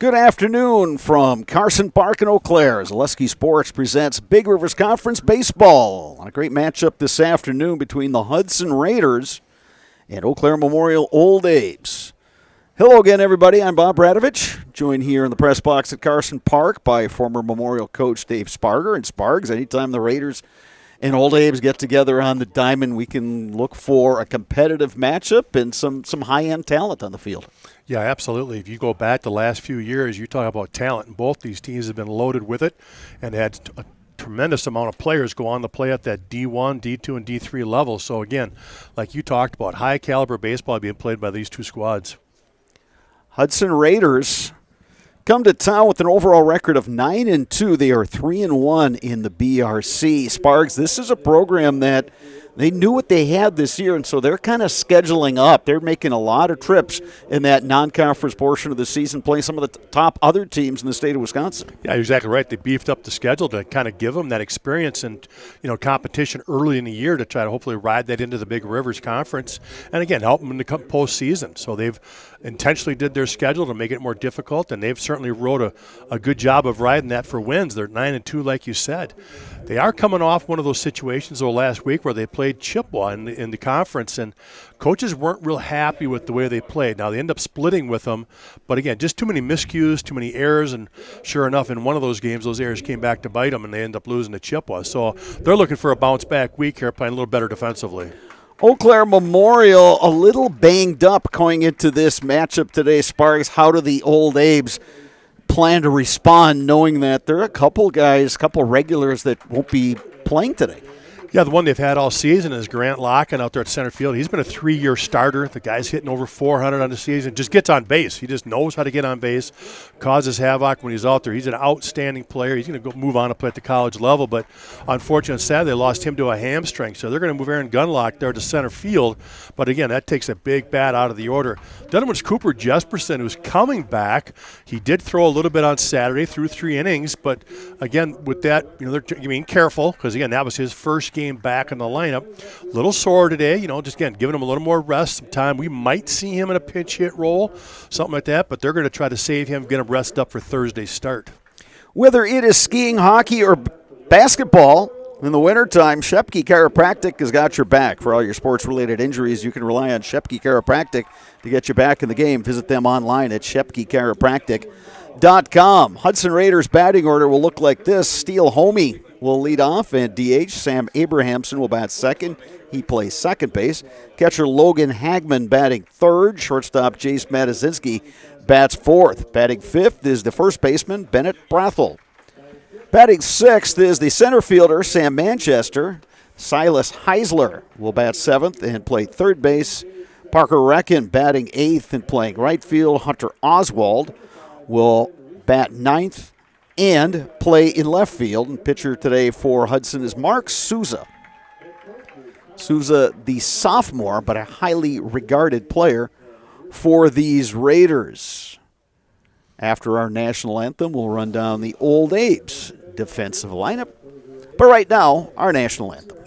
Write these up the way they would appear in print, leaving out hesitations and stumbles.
Good afternoon from Carson Park in Eau Claire. Zaleski Sports presents Big Rivers Conference Baseball on a great matchup this afternoon between the Hudson Raiders and Eau Claire Memorial Old Abe's. Hello again, everybody. I'm Bob Bradovich, joined here in the press box at Carson Park by former Memorial coach Dave Sparger. And Spargs, anytime the Raiders and Old Abe's get together on the diamond, we can look for a competitive matchup and some high-end talent on the field. Yeah, absolutely. If you go back the last few years, you talk about talent, and both these teams have been loaded with it and had a tremendous amount of players go on to play at that D1, D2, and D3 level. So, again, like you talked about, high-caliber baseball being played by these two squads. Hudson Raiders come to town with an overall record of 9-2. They are 3-1 in the BRC. Sparks, this is a program that they knew what they had this year, and so they're kind of scheduling up. They're making a lot of trips in that non-conference portion of the season, playing some of the top other teams in the state of Wisconsin. Yeah, you're exactly right. They beefed up the schedule to kind of give them that experience and competition early in the year to try to hopefully ride that into the Big Rivers Conference, and again help them in the postseason. So they've intentionally did their schedule to make it more difficult, and they've certainly wrote a good job of riding that for wins. They're 9-2, like you said. They are coming off one of those situations last week where they played Chippewa in the conference, and coaches weren't real happy with the way they played. Now, they end up splitting with them, but again, just too many miscues, too many errors, and sure enough, in one of those games, those errors came back to bite them, and they end up losing to Chippewa. So they're looking for a bounce-back week here, playing a little better defensively. Eau Claire Memorial a little banged up going into this matchup today. Sparks, how do the Old Abe's plan to respond knowing that there are a couple regulars that won't be playing today? Yeah, the one they've had all season is Grant Locken out there at center field. He's been a 3-year starter. The guy's hitting over 400 on the season. Just gets on base. He just knows how to get on base, causes havoc when he's out there. He's an outstanding player. He's going to go move on to play at the college level, but unfortunately, sad they lost him to a hamstring. So they're going to move Aaron Gunlock there to center field. But again, that takes a big bat out of the order. Then it was Cooper Jesperson, who's coming back. He did throw a little bit on Saturday, through 3 innings, but again, with that, they're being careful because again, that was his first game back in the lineup. A little sore today, just again, giving him a little more rest, some time. We might see him in a pinch hit role, something like that, but they're going to try to save him, get him rested up for Thursday's start. Whether it is skiing, hockey, or basketball, in the wintertime, Shepke Chiropractic has got your back. For all your sports-related injuries, you can rely on Shepke Chiropractic to get you back in the game. Visit them online at shepkechiropractic.com. Hudson Raiders batting order will look like this. Steele Homey will lead off, and DH Sam Abrahamson will bat second. He plays second base. Catcher Logan Hagman batting third. Shortstop Jace Matazinski bats fourth. Batting fifth is the first baseman Bennett Brathel. Batting sixth is the center fielder Sam Manchester. Silas Heisler will bat seventh and play third base. Parker Recken batting eighth and playing right field. Hunter Oswald will bat ninth and play in left field. And pitcher today for Hudson is Mark Souza. Souza, the sophomore, but a highly regarded player for these Raiders. After our national anthem, we'll run down the Old Abe's defensive lineup. But right now, our national anthem.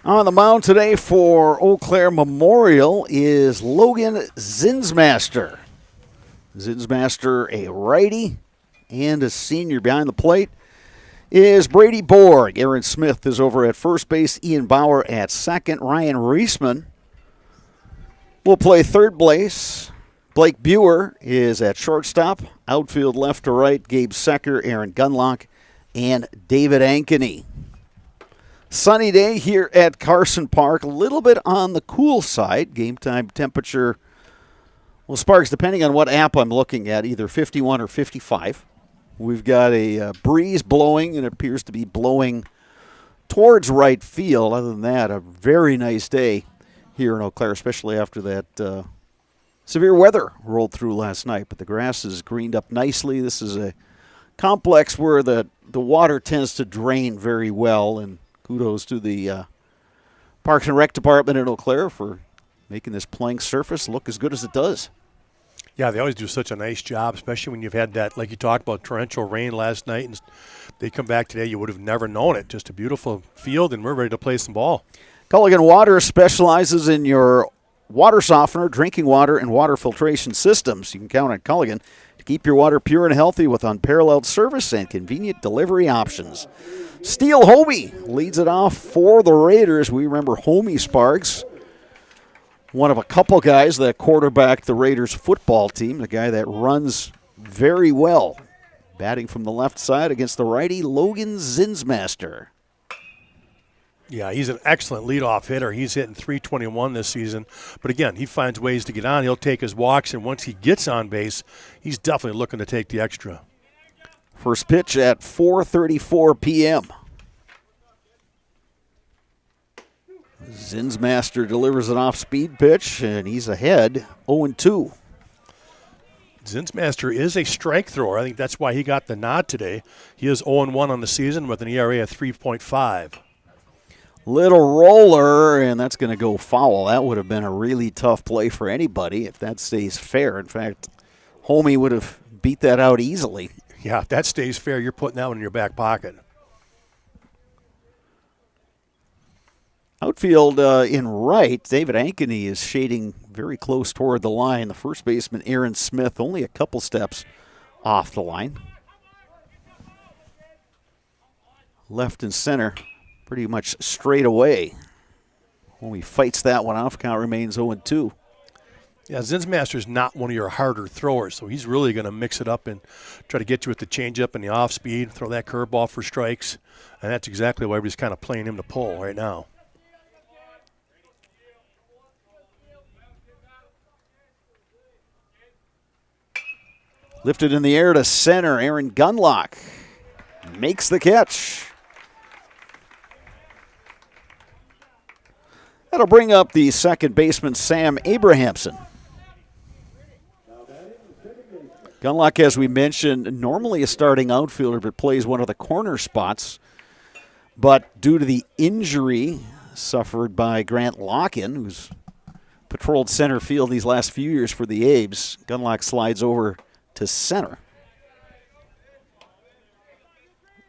On the mound today for Eau Claire Memorial is Logan Zinsmaster. Zinsmaster, a righty and a senior. Behind the plate is Brady Borg. Aaron Smith is over at first base. Ian Bauer at second. Ryan Reisman will play third base. Blake Buer is at shortstop. Outfield left to right, Gabe Secker, Aaron Gunlock, and David Ankeny. Sunny day here at Carson Park. A little bit on the cool side. Game time temperature, well, Sparks, depending on what app I'm looking at, either 51 or 55. We've got a breeze blowing, and it appears to be blowing towards right field. Other than that, a very nice day here in Eau Claire, especially after that severe weather rolled through last night. But the grass is greened up nicely. This is a complex where the water tends to drain very well, and kudos to the Parks and Rec Department in Eau Claire for making this playing surface look as good as it does. Yeah, they always do such a nice job, especially when you've had that, like you talked about, torrential rain last night, and they come back today, you would have never known it. Just a beautiful field, and we're ready to play some ball. Culligan Water specializes in your water softener, drinking water, and water filtration systems. You can count on Culligan to keep your water pure and healthy with unparalleled service and convenient delivery options. Steele Homey leads it off for the Raiders. We remember Homey, Sparks, one of a couple guys that quarterbacked the Raiders football team, the guy that runs very well. Batting from the left side against the righty, Logan Zinsmaster. Yeah, he's an excellent leadoff hitter. He's hitting .321 this season. But again, he finds ways to get on. He'll take his walks, and once he gets on base, he's definitely looking to take the extra. First pitch at 4:34 p.m. Zinsmaster delivers an off-speed pitch, and he's ahead 0-2. Zinsmaster is a strike thrower. I think that's why he got the nod today. He is 0-1 on the season with an ERA of 3.5. Little roller, and that's going to go foul. That would have been a really tough play for anybody if that stays fair. In fact, Homey would have beat that out easily. Yeah, if that stays fair, you're putting that one in your back pocket. Outfield in right, David Ankeny is shading very close toward the line. The first baseman, Aaron Smith, only a couple steps off the line. Left and center, pretty much straight away. Homey fights that one off. Count remains 0-2. Yeah, Zinsmaster's not one of your harder throwers, so he's really going to mix it up and try to get you with the changeup and the off speed, throw that curveball for strikes, and that's exactly why we're just kind of playing him to pull right now. Lifted in the air to center. Aaron Gunlock makes the catch. That'll bring up the second baseman, Sam Abrahamson. Gunlock, as we mentioned, normally a starting outfielder, but plays one of the corner spots. But due to the injury suffered by Grant Locken, who's patrolled center field these last few years for the Abes, Gunlock slides over to center.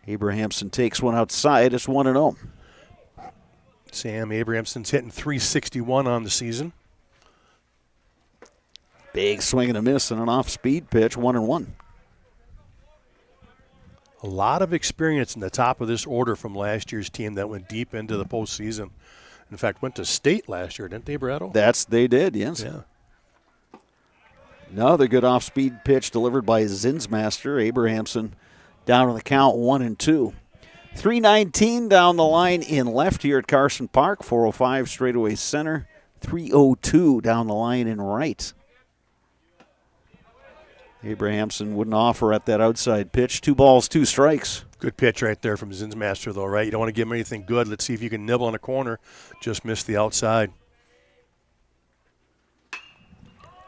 Abrahamson takes one outside. It's 1-0. Sam Abrahamson's hitting .361 on the season. Big swing and a miss and an off-speed pitch, 1-1. A lot of experience in the top of this order from last year's team that went deep into the postseason. In fact, went to state last year, didn't they, Brado? They did, yes. Yeah. Another good off-speed pitch delivered by Zinsmaster. Abrahamson down on the count, 1-2. 3:19 down the line in left here at Carson Park. 4:05 straightaway center. 3:02 down the line in right. Abrahamson wouldn't offer at that outside pitch. 2 balls, 2 strikes. Good pitch right there from Zinsmaster, though, right? You don't want to give him anything good. Let's see if you can nibble in a corner. Just missed the outside.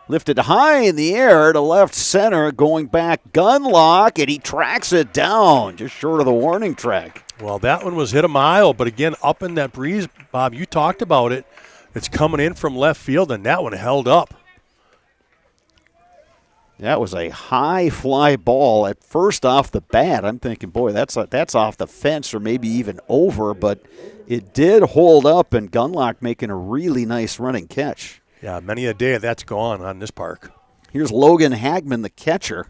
Lifted high in the air to left center, going back Gunlock, and he tracks it down just short of the warning track. Well, that one was hit a mile, but again, up in that breeze, Bob, you talked about it. It's coming in from left field, and that one held up. That was a high fly ball at first off the bat. I'm thinking, boy, that's off the fence or maybe even over, but it did hold up, and Gunlock making a really nice running catch. Yeah, many a day that's gone on this park. Here's Logan Hagman, the catcher.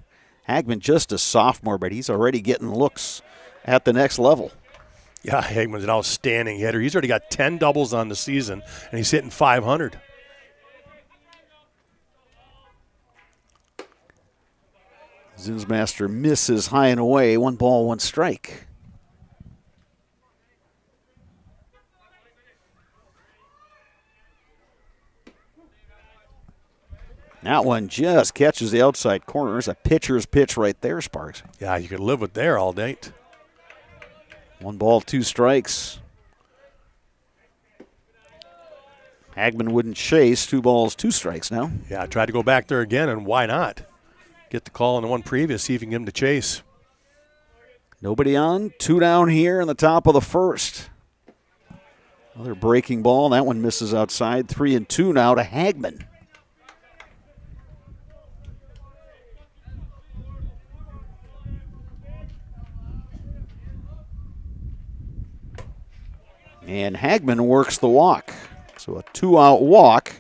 Hagman just a sophomore, but he's already getting looks at the next level. Yeah, Hagman's an outstanding hitter. He's already got 10 doubles on the season, and he's hitting .500. Zinsmaster misses high and away. 1 ball, 1 strike. That one just catches the outside corner. There's a pitcher's pitch right there, Sparks. Yeah, you could live with there all night. 1 ball, 2 strikes. Hagman wouldn't chase. 2 balls, 2 strikes now. Yeah, I tried to go back there again, and why not? Get the call on the one previous, see if you can get him to chase. Nobody on. 2 down here in the top of the first. Another breaking ball. That one misses outside. 3-2 now to Hagman. And Hagman works the walk. So a 2-out walk.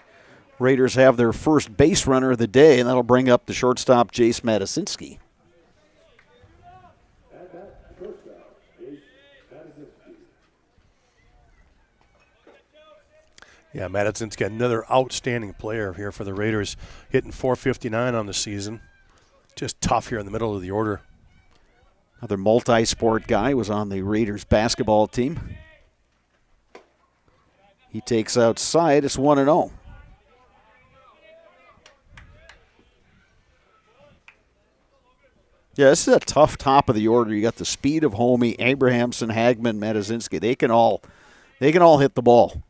Raiders have their first base runner of the day, and that'll bring up the shortstop, Jace Matasinski. Yeah, Matasinski, another outstanding player here for the Raiders, hitting .459 on the season. Just tough here in the middle of the order. Another multi-sport guy was on the Raiders basketball team. He takes outside. It's 1-0. Yeah, this is a tough top of the order. You got the speed of Homey, Abrahamson, Hagman, Matasinski. They can all hit the ball.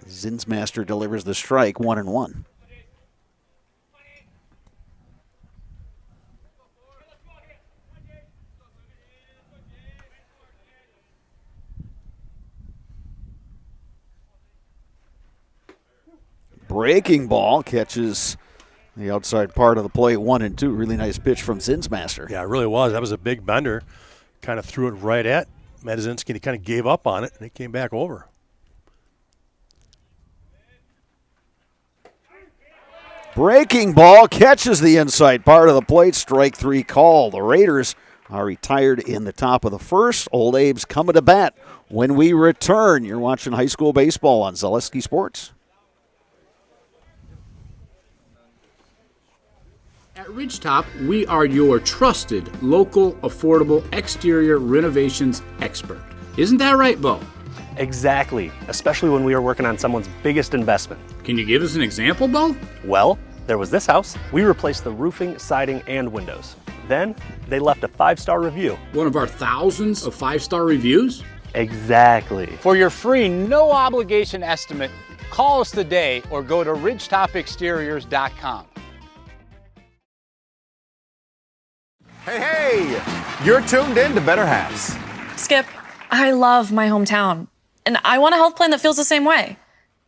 Zinsmaster delivers the strike, 1-1. Breaking ball catches the outside part of the plate, 1-2. Really nice pitch from Zinsmaster. Yeah, it really was. That was a big bender. Kind of threw it right at Matasinski, and he kind of gave up on it, and it came back over. Breaking ball catches the inside part of the plate. Strike 3 call. The Raiders are retired in the top of the first. Old Abe's coming to bat when we return. You're watching high school baseball on Zaleski Sports. At Ridgetop, we are your trusted, local, affordable exterior renovations expert. Isn't that right, Bo? Exactly, especially when we are working on someone's biggest investment. Can you give us an example, Bo? Well, there was this house. We replaced the roofing, siding, and windows. Then, they left a 5-star review. One of our thousands of 5-star reviews? Exactly. For your free, no-obligation estimate, call us today or go to ridgetopexteriors.com. Hey, you're tuned in to Better Halves. Skip, I love my hometown, and I want a health plan that feels the same way.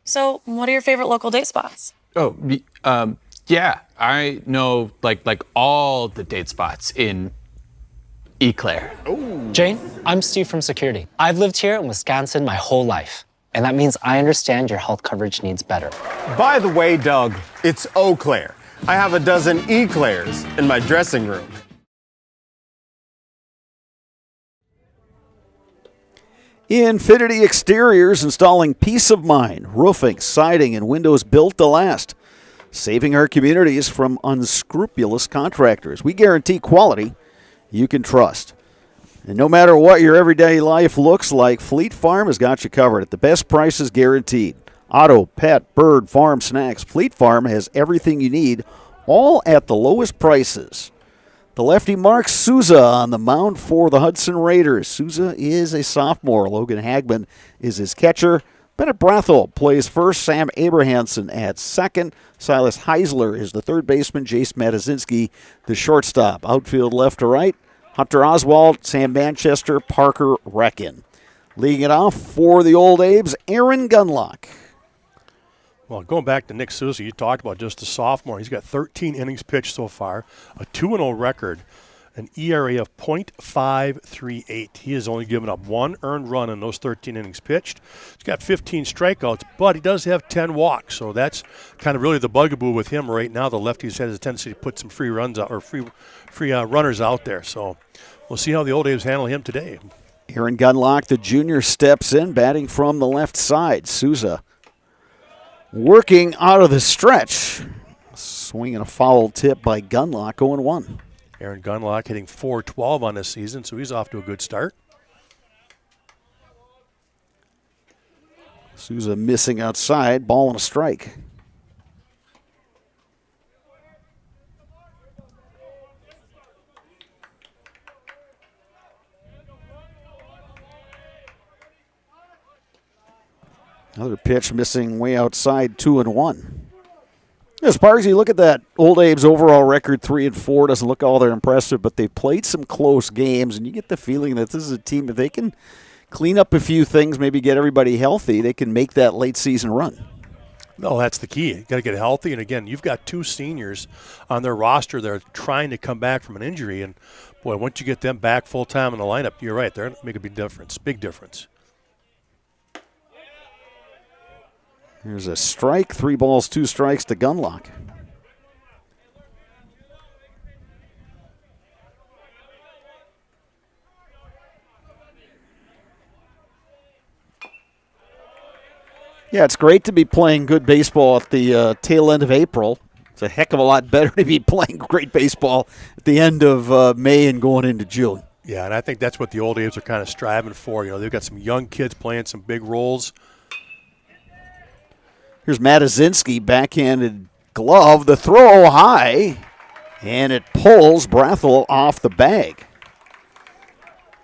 So, what are your favorite local date spots? Oh, yeah, I know like all the date spots in Eau Claire. Jane, I'm Steve from Security. I've lived here in Wisconsin my whole life, and that means I understand your health coverage needs better. By the way, Doug, it's Eau Claire. I have a dozen Eclairs in my dressing room. Infinity Exteriors, installing peace of mind, roofing, siding, and windows built to last. Saving our communities from unscrupulous contractors. We guarantee quality you can trust. And no matter what your everyday life looks like, Fleet Farm has got you covered at the best prices guaranteed. Auto, pet, bird, farm, snacks. Fleet Farm has everything you need, all at the lowest prices. The lefty Mark Souza on the mound for the Hudson Raiders. Souza is a sophomore. Logan Hagman is his catcher. Bennett Brathel plays first. Sam Abrahamson at second. Silas Heisler is the third baseman. Jace Matasinski, the shortstop. Outfield left to right. Hunter Oswald, Sam Manchester, Parker Recken. Leading it off for the Old Abes, Aaron Gunlock. Well, going back to Nick Souza, you talked about just a sophomore. He's got 13 innings pitched so far, a 2-0 record, an ERA of .538. He has only given up 1 earned run in those 13 innings pitched. He's got 15 strikeouts, but he does have 10 walks, so that's kind of really the bugaboo with him right now. The lefties has a tendency to put some free runs out or free runners out there. So we'll see how the Old A's handle him today. Aaron Gunlock, the junior, steps in, batting from the left side. Souza working out of the stretch. Swinging a foul tip by Gunlock, 0-1. Aaron Gunlock hitting .412 on this season, so he's off to a good start. Souza missing outside, ball and a strike. Another pitch missing way outside, 2-1. As far as you look at that, Old Abe's overall record 3-4 doesn't look all that impressive, but they played some close games, and you get the feeling that this is a team, if they can clean up a few things, maybe get everybody healthy, they can make that late season run. No, that's the key. You got to get healthy, and again, you've got 2 seniors on their roster that are trying to come back from an injury, and boy, once you get them back full time in the lineup, you're right, they're going to make a big difference. Big difference. Here's a strike, 3 balls, 2 strikes to Gunlock. Yeah, it's great to be playing good baseball at the tail end of April. It's a heck of a lot better to be playing great baseball at the end of May and going into June. Yeah, and I think that's what the Old A's are kind of striving for. You know, they've got some young kids playing some big roles. Here's Matazinski, backhanded glove. The throw high, and it pulls Brathel off the bag.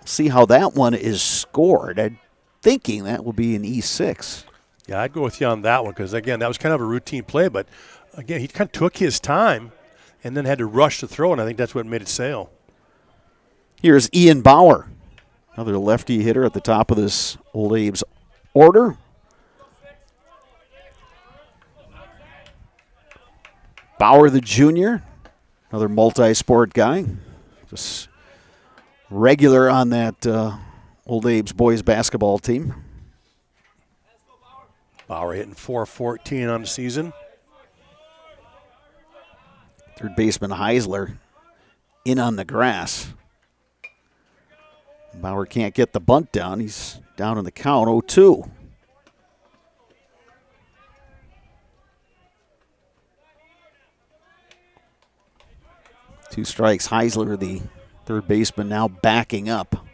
See how that one is scored. I'm thinking that will be an E6. Yeah, I'd go with you on that one because, again, that was kind of a routine play. But, again, he kind of took his time and then had to rush the throw, and I think that's what made it sail. Here's Ian Bauer, another lefty hitter at the top of this Old Abe's order. Bauer, the junior, another multi-sport guy, just regular on that Old Abe's boys basketball team. Bauer hitting .414 on the season. Third baseman Heisler in on the grass. Bauer can't get the bunt down. He's down in the count, 0-2. Two strikes. Heisler, the third baseman, now backing up.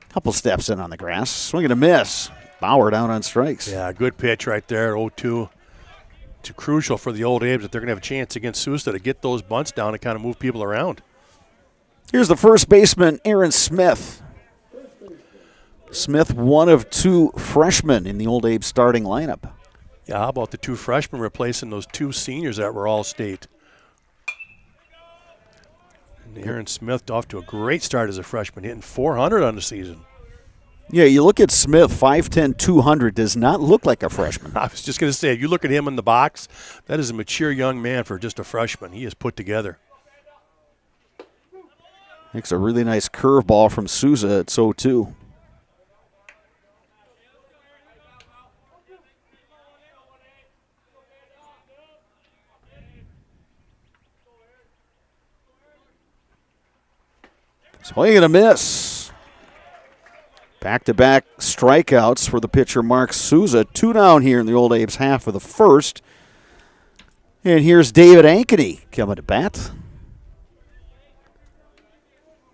Couple steps in on the grass. Swing and a miss. Bauer down on strikes. Yeah, good pitch right there, 0-2. It's crucial for the Old Abe's that they're going to have a chance against Sousa to get those bunts down and kind of move people around. Here's the first baseman, Aaron Smith. Smith, one of 2 freshmen in the Old Abe's starting lineup. Yeah, how about the 2 freshmen replacing those 2 seniors that were all state? And Aaron Smith off to a great start as a freshman, hitting .400 on the season. Yeah, you look at Smith, 5'10", 200, does not look like a freshman. I was just going to say, if you look at him in the box, that is a mature young man for just a freshman. He is put together. Makes a really nice curveball from Souza at 0-2. Swing and a miss. Back-to-back strikeouts for the pitcher, Mark Souza. 2 down here in the Old Abe's half of the first. And here's David Ankeny coming to bat.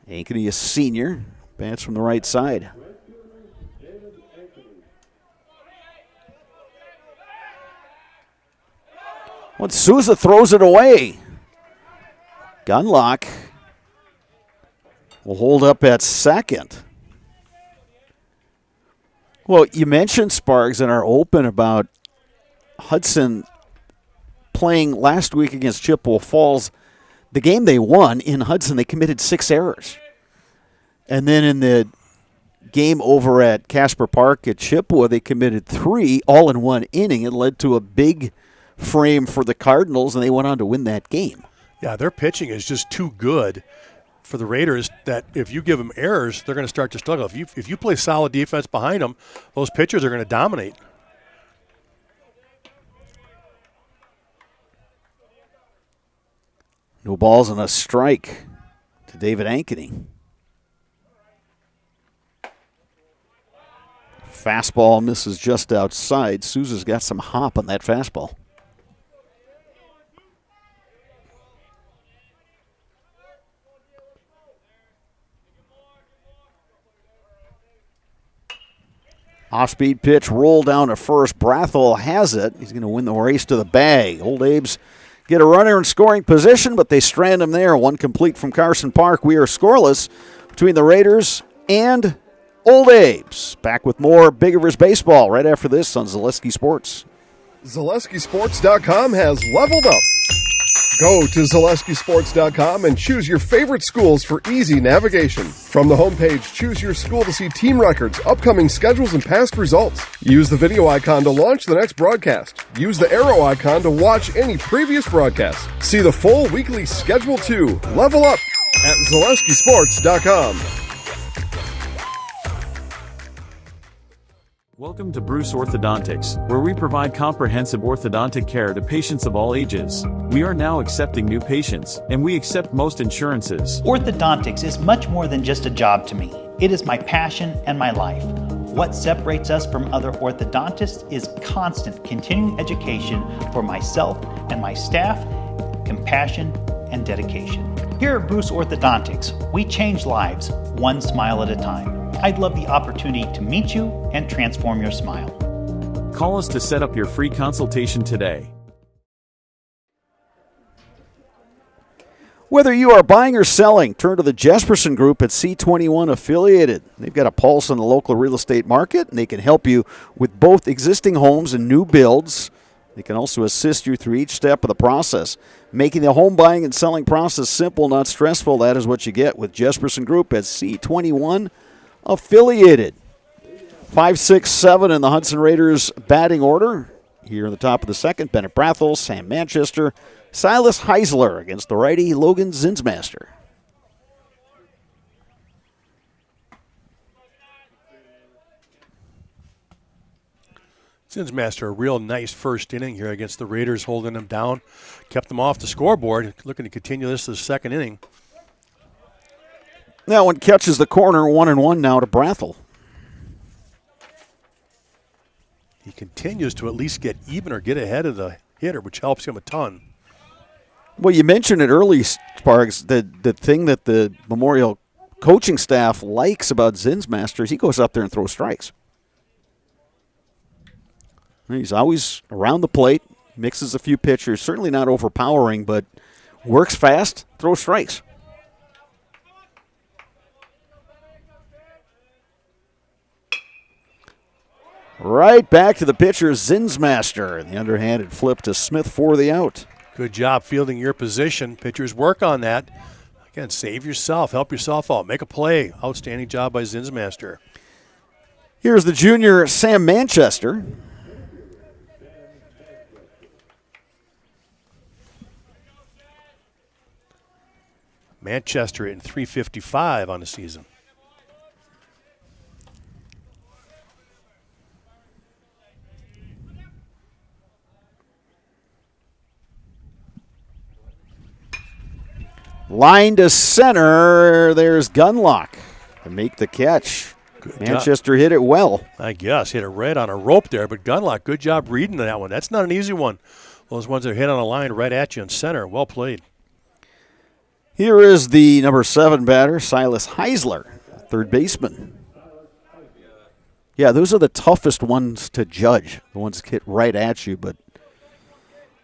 Ankeny, a senior, bats from the right side. Once Souza throws it away, Gunlock will hold up at second. Well, you mentioned, Sparks, in our open about Hudson playing last week against Chippewa Falls. The game they won in Hudson, they committed 6 errors. And then in the game over at Casper Park at Chippewa, they committed 3 all in one inning. It led to a big frame for the Cardinals, and they went on to win that game. Yeah, their pitching is just too good for the Raiders that if you give them errors, they're going to start to struggle. If you play solid defense behind them, those pitchers are going to dominate. No balls and a strike to David Ankeny. Fastball misses just outside. Souza's got some hop on that fastball. Off-speed pitch, roll down to first. Brathel has it. He's going to win the race to the bag. Old Abe's get a runner in scoring position, but they strand him there. One complete from Carson Park. We are scoreless between the Raiders and Old Abe's. Back with more Big Rivers baseball right after this on Zaleski Sports. ZaleskiSports.com has leveled up. Go to ZaleskiSports.com and choose your favorite schools for easy navigation. From the homepage, choose your school to see team records, upcoming schedules, and past results. Use the video icon to launch the next broadcast. Use the arrow icon to watch any previous broadcast. See the full weekly schedule too. Level up at ZaleskiSports.com. Welcome to Bruce Orthodontics, where we provide comprehensive orthodontic care to patients of all ages. We are now accepting new patients, and we accept most insurances. Orthodontics is much more than just a job to me. It is my passion and my life. What separates us from other orthodontists is constant continuing education for myself and my staff, compassion, and dedication. Here at Bruce Orthodontics, we change lives one smile at a time. I'd love the opportunity to meet you and transform your smile. Call us to set up your free consultation today. Whether you are buying or selling, turn to the Jesperson Group at C21 Affiliated. They've got a pulse on the local real estate market, and they can help you with both existing homes and new builds. They can also assist you through each step of the process. Making the home buying and selling process simple, not stressful, that is what you get with Jesperson Group at C21 Affiliated. 5-6-7 in the Hudson Raiders batting order. Here in the top of the second, Bennett Brathel, Sam Manchester, Silas Heisler against the righty Logan Zinsmaster. Zinsmaster, a real nice first inning here against the Raiders, holding them down. Kept them off the scoreboard, looking to continue this to the second inning. That one catches the corner, 1-1 now to Brathel. He continues to at least get even or get ahead of the hitter, which helps him a ton. Well, you mentioned it early, Sparks, the thing that the Memorial coaching staff likes about Zinsmaster is he goes up there and throws strikes. He's always around the plate, mixes a few pitchers, certainly not overpowering, but works fast, throws strikes. Right back to the pitcher, Zinsmaster. The underhanded flip to Smith for the out. Good job fielding your position. Pitchers work on that. Again, save yourself. Help yourself out. Make a play. Outstanding job by Zinsmaster. Here's the junior, Sam Manchester. Manchester in .355 on the season. Line to center. There's Gunlock to make the catch. Good Manchester hit it well. I guess. Hit it right on a rope there, but Gunlock, good job reading that one. That's not an easy one. Those ones that hit on a line right at you in center. Well played. Here is the number 7 batter, Silas Heisler, third baseman. Yeah, those are the toughest ones to judge, the ones that hit right at you. But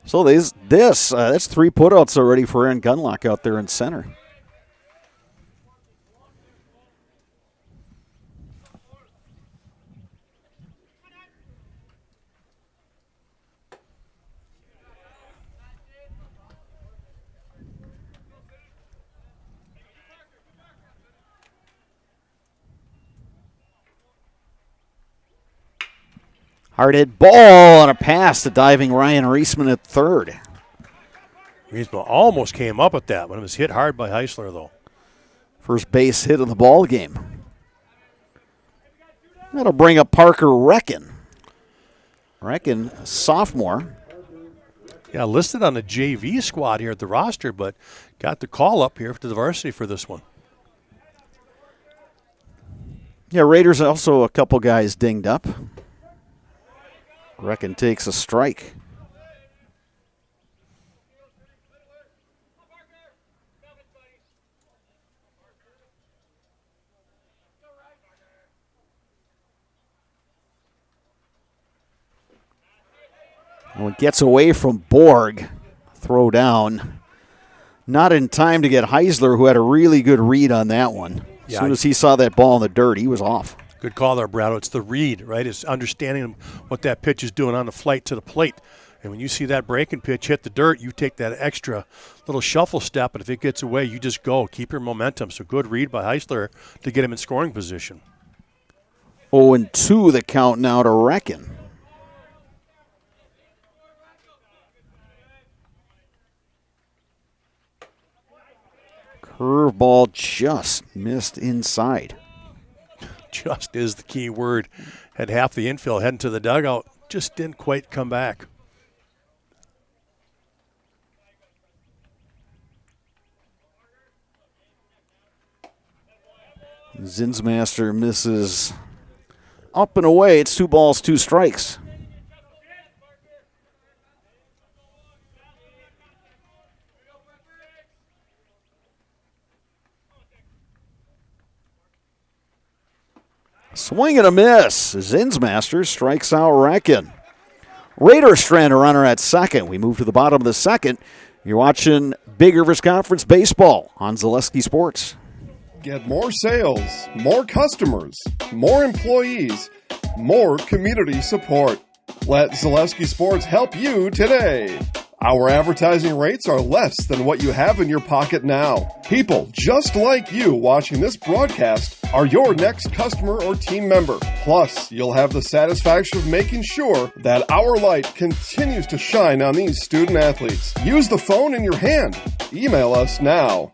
so that's 3 putouts already for Aaron Gunlock out there in center. Hard hit ball on a pass to diving Ryan Reisman at third. Reisman almost came up with that, but it was hit hard by Heisler, though. First base hit of the ball game. That'll bring up Parker Recken. Recken, sophomore. Yeah, listed on the JV squad here at the roster, but got the call up here to the varsity for this one. Yeah, Raiders also a couple guys dinged up. Recken takes a strike. When it gets away from Borg, throw down. Not in time to get Heisler, who had a really good read on that one. As soon as he saw that ball in the dirt, he was off. Good call there, Brado. It's the read, right? It's understanding what that pitch is doing on the flight to the plate. And when you see that breaking pitch hit the dirt, you take that extra little shuffle step, and if it gets away, you just go. Keep your momentum. So good read by Heisler to get him in scoring position. 0-2 the count now to Recken. Curveball just missed inside. Just is the key word. Had half the infield heading to the dugout. Just didn't quite come back. Zinsmaster misses up and away. It's 2 balls, 2 strikes. Swing and a miss. Zinsmaster strikes out Recken. Raiders strand a runner at second. We move to the bottom of the second. You're watching Big Rivers Conference Baseball on Zaleski Sports. Get more sales, more customers, more employees, more community support. Let Zaleski Sports help you today. Our advertising rates are less than what you have in your pocket now. People just like you watching this broadcast are your next customer or team member. Plus, you'll have the satisfaction of making sure that our light continues to shine on these student athletes. Use the phone in your hand. Email us now.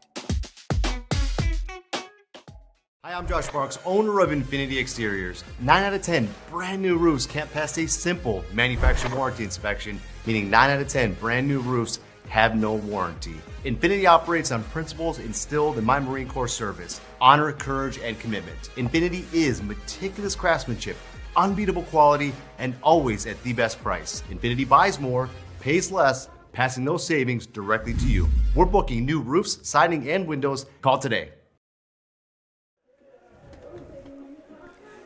Hi, I'm Josh Marks, owner of Infinity Exteriors. 9 out of 10 brand new roofs can't pass a simple manufacturer warranty inspection, meaning 9 out of 10 brand new roofs have no warranty. Infinity operates on principles instilled in my Marine Corps service: honor, courage, and commitment. Infinity is meticulous craftsmanship, unbeatable quality, and always at the best price. Infinity buys more, pays less, passing those savings directly to you. We're booking new roofs, siding, and windows. Call today.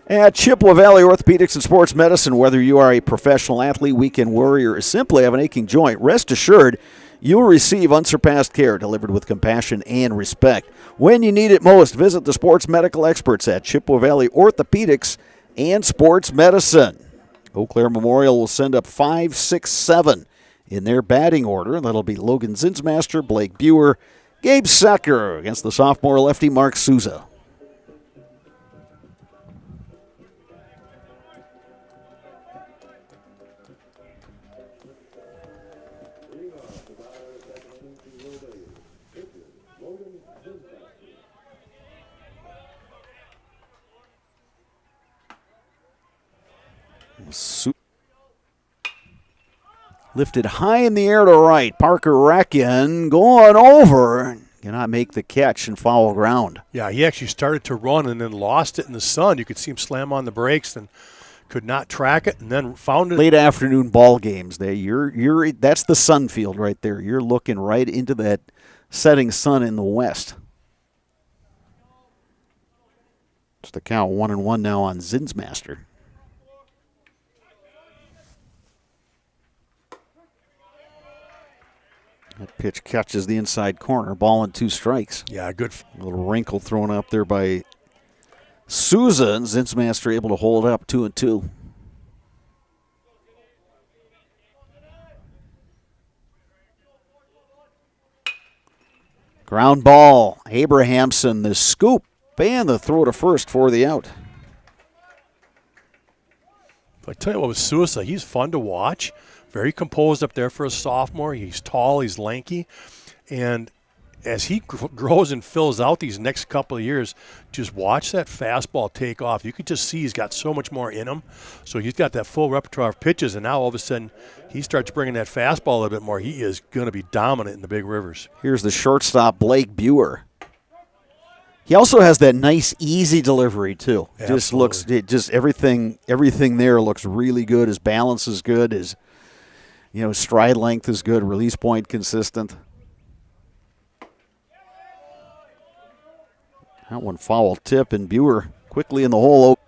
At Chippewa Valley Orthopedics and Sports Medicine, whether you are a professional athlete, weekend warrior, or simply have an aching joint, rest assured you will receive unsurpassed care delivered with compassion and respect. When you need it most, visit the sports medical experts at Chippewa Valley Orthopedics and Sports Medicine. Eau Claire Memorial will send up 5, 6, 7 in their batting order. That'll be Logan Zinsmaster, Blake Buer, Gabe Secker against the sophomore lefty Mark Souza. Lifted high in the air to right. Parker Recken going over. Cannot make the catch and foul ground. Yeah, he actually started to run and then lost it in the sun. You could see him slam on the brakes and could not track it, and then found it. Late afternoon ball games. That's the sun field right there. You're looking right into that setting sun in the west. It's the count 1-1 now on Zinsmaster. That pitch catches the inside corner. Ball and 2 strikes. Yeah, good. A little wrinkle thrown up there by Souza, and Zinsmaster able to hold up 2-2. Ground ball. Abrahamson, the scoop, and the throw to first for the out. But I tell you what, with Sousa, he's fun to watch. Very composed up there for a sophomore. He's tall, he's lanky. And as he grows and fills out these next couple of years, just watch that fastball take off. You can just see he's got so much more in him. So he's got that full repertoire of pitches, and now all of a sudden he starts bringing that fastball a little bit more. He is going to be dominant in the big rivers. Here's the shortstop, Blake Buer. He also has that nice, easy delivery too. Just everything there looks really good. His balance is good. His stride length is good. Release point consistent. That one foul tip, and Buer quickly in the hole.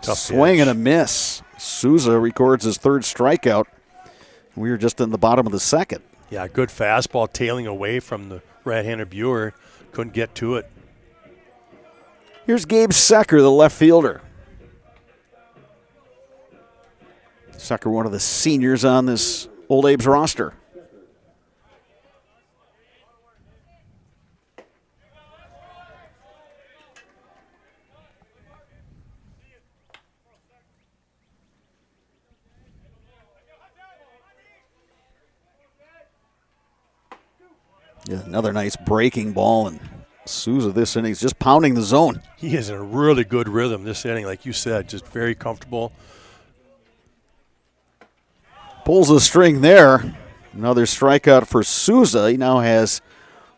Tough swing pitch. and a miss. Sousa records his third strikeout. We were just in the bottom of the second. Yeah, good fastball tailing away from the right-hander Buer. Couldn't get to it. Here's Gabe Secker, the left fielder. Secker, one of the seniors on this Old Abe's roster. Yeah, another nice breaking ball, and Sousa this inning is just pounding the zone. He is in a really good rhythm this inning, like you said, just very comfortable. Pulls the string there. Another strikeout for Sousa. He now has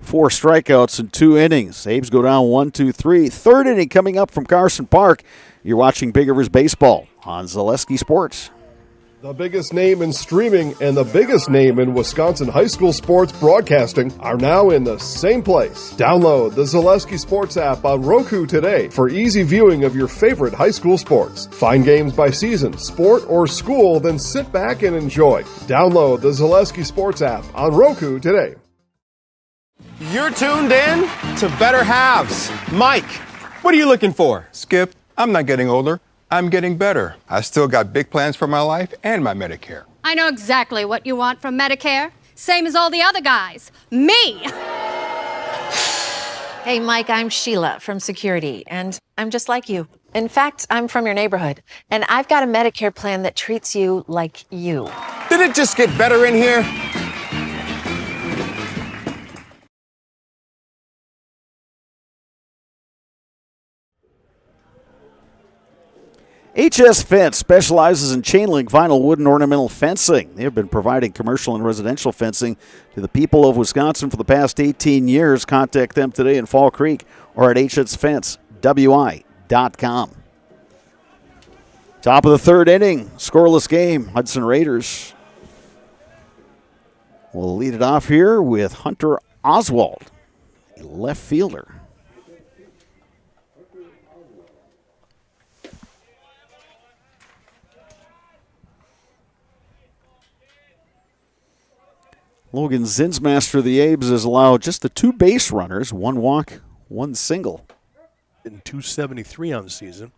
4 strikeouts in 2 innings. Abe's go down 1-2-3. Third inning coming up from Carson Park. You're watching Big Rivers Baseball on Zaleski Sports. The biggest name in streaming and the biggest name in Wisconsin high school sports broadcasting are now in the same place. Download the Zaleski Sports app on Roku today for easy viewing of your favorite high school sports. Find games by season, sport, or school, then sit back and enjoy. Download the Zaleski Sports app on Roku today. You're tuned in to Better Halves. Mike, what are you looking for? Skip, I'm not getting older. I'm getting better. I still got big plans for my life and my Medicare. I know exactly what you want from Medicare. Same as all the other guys. Me! Hey, Mike, I'm Sheila from Security, and I'm just like you. In fact, I'm from your neighborhood, and I've got a Medicare plan that treats you like you. Did it just get better in here? HS Fence specializes in chain link, vinyl, wood, and ornamental fencing. They have been providing commercial and residential fencing to the people of Wisconsin for the past 18 years. Contact them today in Fall Creek or at hsfencewi.com. Top of the third inning, scoreless game. Hudson Raiders will lead it off here with Hunter Oswald, a left fielder. Logan Zinsmaster of the Abes has allowed just the 2 base runners, 1 walk, 1 single. And 273 on the season.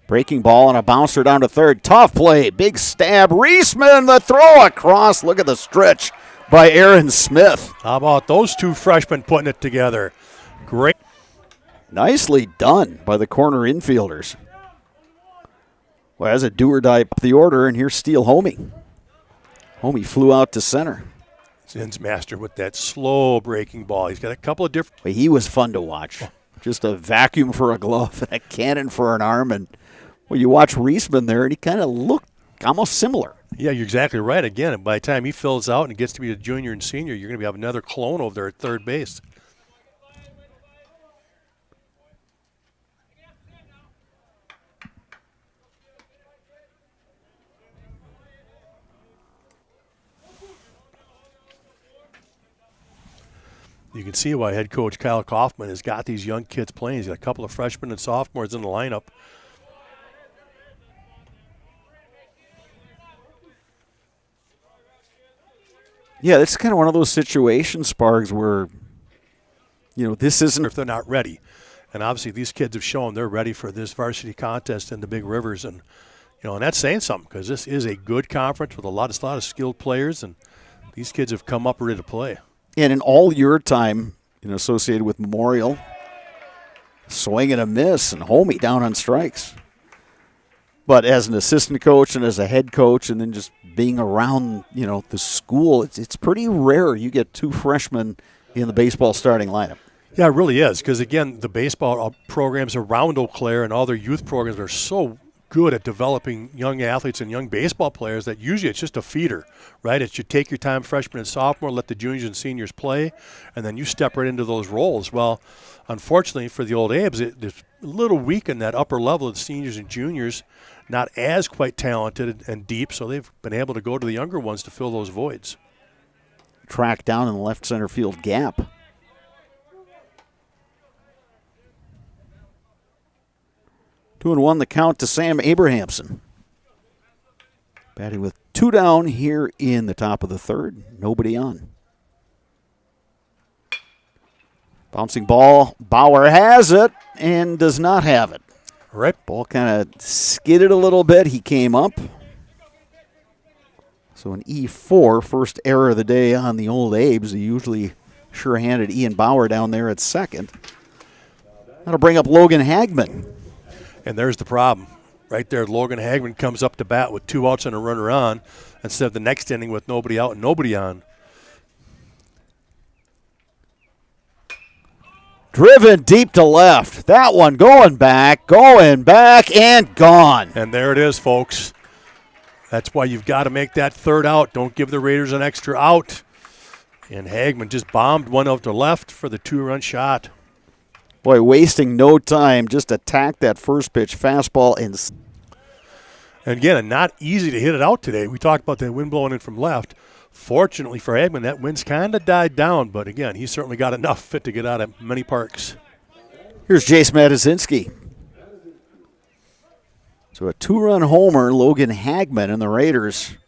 Breaking ball and a bouncer down to third. Tough play. Big stab. Reisman, the throw across. Look at the stretch by Aaron Smith. How about those 2 freshmen putting it together? Great. Nicely done by the corner infielders. Well, as a do-or-die up the order, and here's Steele Homey. Homey flew out to center. Zinsmaster with that slow breaking ball. He's got a couple of different. But he was fun to watch. Just a vacuum for a glove and a cannon for an arm. And well, you watch Reisman there, and he kind of looked almost similar. Yeah, you're exactly right. Again, by the time he fills out and gets to be a junior and senior, you're going to have another clone over there at third base. You can see why head coach Kyle Kaufman has got these young kids playing. He's got a couple of freshmen and sophomores in the lineup. Yeah, it's kind of one of those situations, Sparks, where, this isn't. If they're not ready. And obviously these kids have shown they're ready for this varsity contest in the Big Rivers. And, and that's saying something because this is a good conference with a lot of skilled players. And these kids have come up ready to play. And in all your time associated with Memorial. Swing and a miss, and Homey down on strikes. But as an assistant coach and as a head coach, and then just being around, the school, it's pretty rare you get 2 freshmen in the baseball starting lineup. Yeah, it really is, because, again, the baseball programs around Eau Claire and all their youth programs are so good at developing young athletes and young baseball players that usually it's just a feeder, right? It's you take your time freshman and sophomore, let the juniors and seniors play, and then you step right into those roles. Well, unfortunately for the Old Abes, it's a little weak in that upper level of the seniors and juniors, not as quite talented and deep, so they've been able to go to the younger ones to fill those voids. Track down in the left center field gap. Two and one the count to Sam Abrahamson. Batting with 2 down here in the top of the third. Nobody on. Bouncing ball. Bauer has it and does not have it. Right. Ball kind of skidded a little bit. He came up. So an E4, first error of the day on the Old Abes. He usually sure-handed Ian Bauer down there at second. That'll bring up Logan Hagman. And there's the problem. Right there, Logan Hagman comes up to bat with 2 outs and a runner on instead of the next inning with nobody out and nobody on. Driven deep to left. That one going back, and gone. And there it is, folks. That's why you've got to make that third out. Don't give the Raiders an extra out. And Hagman just bombed one out to left for the 2-run shot. Boy, wasting no time, just attacked that first pitch fastball. And again, not easy to hit it out today. We talked about that wind blowing in from left. Fortunately for Hagman, that wind's kind of died down, but again, he's certainly got enough fit to get out of many parks. Here's Jace Matazinski. So a 2-run homer, Logan Hagman, and the Raiders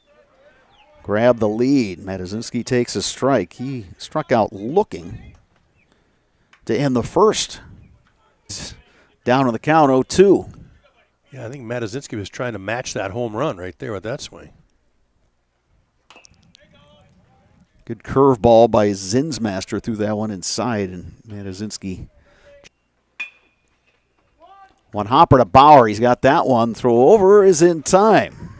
grab the lead. Matazinski takes a strike. He struck out looking to end the first. Down on the count, 0-2. Yeah, I think Matazinski was trying to match that home run right there with that swing. Good curveball by Zinsmaster, threw that one inside, and Matazinski. One hopper to Bauer. He's got that one. Throw over is in time.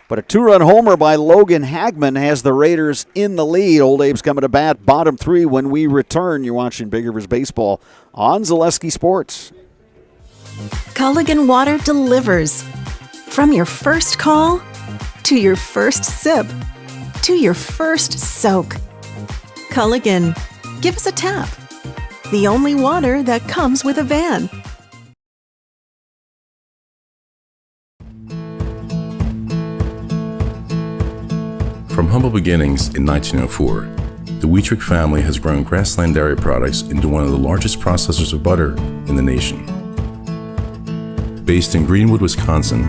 But a 2-run homer by Logan Hagman has the Raiders in the lead. Old Abe's coming to bat, bottom 3 when we return. You're watching Big Rivers Baseball on Zaleski Sports. Culligan Water delivers. From your first call, to your first sip, to your first soak. Culligan, give us a tap. The only water that comes with a van. From humble beginnings in 1904, the Wheatrick family has grown Grassland Dairy Products into one of the largest processors of butter in the nation. Based in Greenwood, Wisconsin,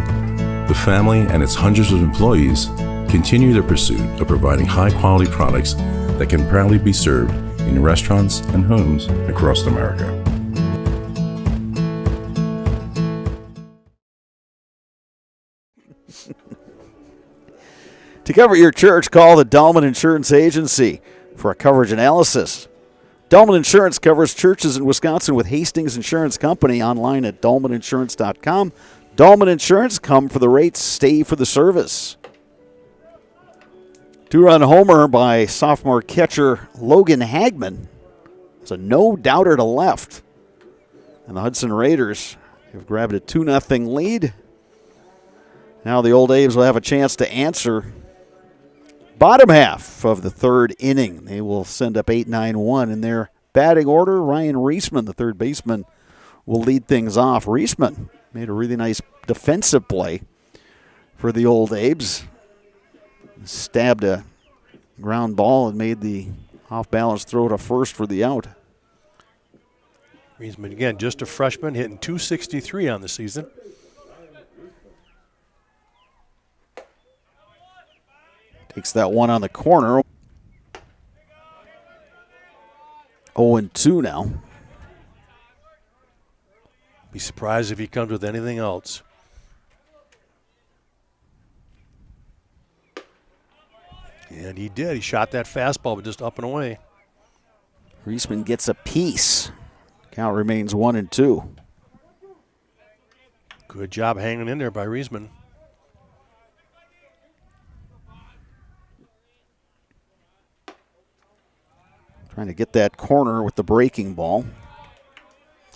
the family and its hundreds of employees continue their pursuit of providing high-quality products that can proudly be served in restaurants and homes across America. To cover your church, call the Dahlman Insurance Agency for a coverage analysis. Dahlman Insurance covers churches in Wisconsin with Hastings Insurance Company, online at dahlmaninsurance.com. Dahlman Insurance, come for the rates, stay for the service. 2-run homer by sophomore catcher Logan Hagman. It's a no-doubter to left. And the Hudson Raiders have grabbed a 2-0 lead. Now the Old Abe's will have a chance to answer. Bottom half of the third inning. They will send up 8-9-1 in their batting order. Ryan Reisman, the third baseman, will lead things off. Reisman made a really nice defensive play for the Old Abe's. Stabbed a ground ball and made the off-balance throw to first for the out. Reisman, again, just a freshman, hitting .263 on the season. Takes that one on the corner. 0-2 now. Be surprised if he comes with anything else. And he did. He shot that fastball, but just up and away. Reisman gets a piece. Count remains 1-2. Good job hanging in there by Reisman. Trying to get that corner with the breaking ball.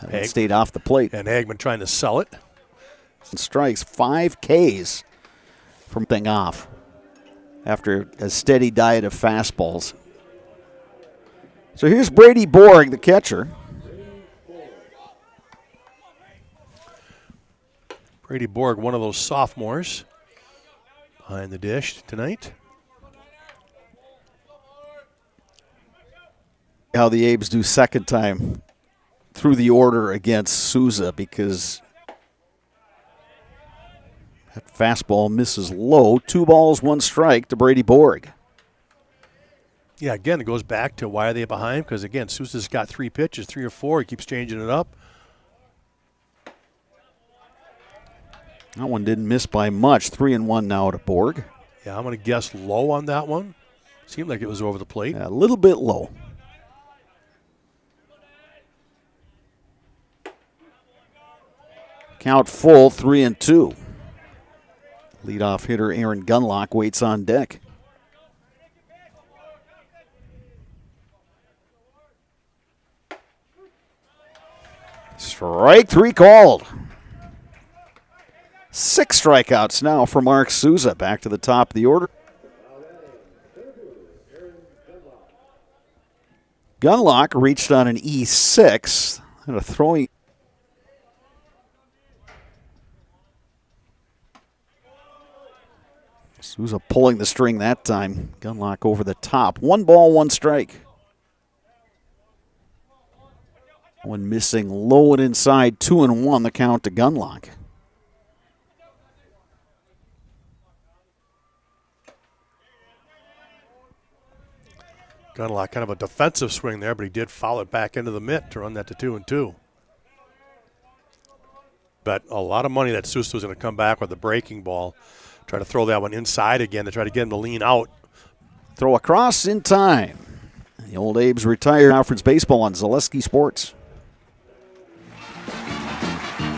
That stayed off the plate. And Hagman trying to sell it. And strikes 5 Ks from thing off after a steady diet of fastballs. So here's Brady Borg, the catcher. Brady Borg, one of those sophomores behind the dish tonight. How the Abes do second time through the order against Souza, because that fastball misses low. 2 balls, 1 strike to Brady Borg. Yeah, again, it goes back to why are they behind? Because, again, Souza's got 3 pitches, 3 or 4. He keeps changing it up. That one didn't miss by much. 3-1 now to Borg. Yeah, I'm going to guess low on that one. Seemed like it was over the plate. Yeah, a little bit low. Count full, 3-2. Leadoff hitter Aaron Gunlock waits on deck. Strike 3 called. 6 strikeouts now for Mark Souza. Back to the top of the order. Gunlock reached on an E6 and a throwing. Souza pulling the string that time. Gunlock over the top. 1 ball, 1 strike. One missing low and inside. 2-1 the count to Gunlock. Gunlock kind of a defensive swing there, but he did foul it back into the mitt to run that to 2-2. But a lot of money that Sousa was going to come back with the breaking ball. Try to throw that one inside again to try to get him to lean out. Throw across in time. The old Abes retired. Conference baseball on Zaleski Sports.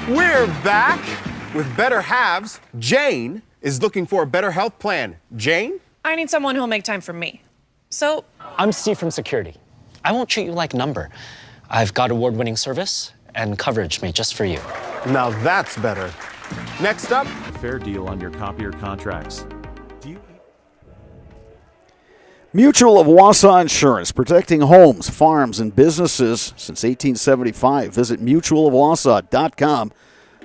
We're back with Better Halves. Jane is looking for a better health plan. Jane? I need someone who'll make time for me. So, I'm Steve from Security. I won't treat you like a number. I've got award-winning service and coverage made just for you. Now that's better. Next up, a fair deal on your copier contracts. Mutual of Wausau Insurance, protecting homes, farms, and businesses since 1875. Visit mutualofwausau.com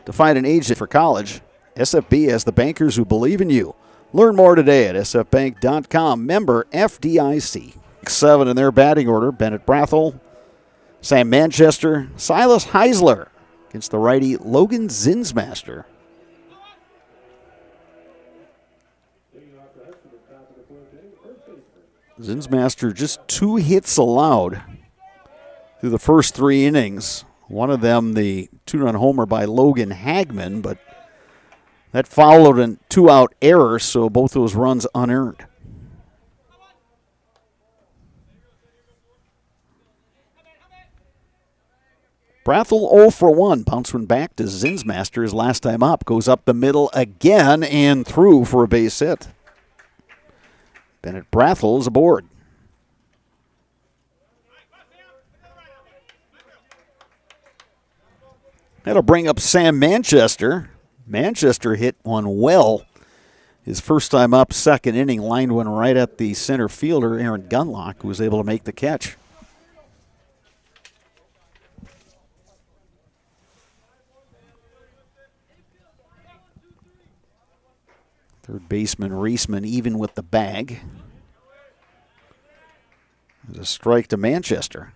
to find an agent for college. SFB has the bankers who believe in you. Learn more today at sfbank.com. Member FDIC. 7 in their batting order. Bennett Brathel, Sam Manchester, Silas Heisler against the righty Logan Zinsmaster. Zinsmaster just 2 hits allowed through the first 3 innings. One of them the 2-run homer by Logan Hagman, but that followed a 2-out error, so both those runs unearned. Brathel 0 for 1. Bounce one back to Zinsmaster his last time up. Goes up the middle again and through for a base hit. Bennett Brathel is aboard. That'll bring up Sam Manchester. Manchester hit one well. His first time up, second inning, lined one right at the center fielder, Aaron Gunlock, who was able to make the catch. Third baseman Reisman even with the bag. There's a strike to Manchester.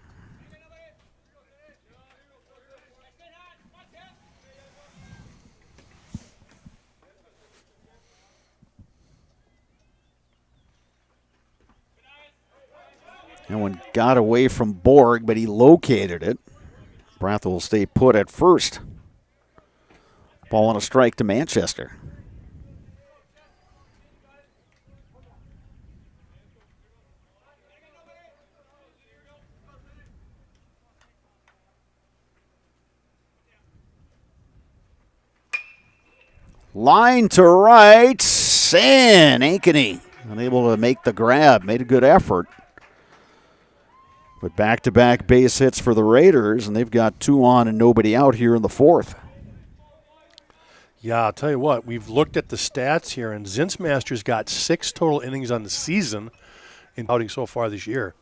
That one got away from Borg, but he located it. Brathel will stay put at first. Ball on a strike to Manchester. Line to right, and Ankeny unable to make the grab. Made a good effort. But back-to-back base hits for the Raiders, and they've got 2 on and nobody out here in the 4th. Yeah, I'll tell you what, we've looked at the stats here, and Zinsmaster's got 6 total innings on the season in outing so far this year.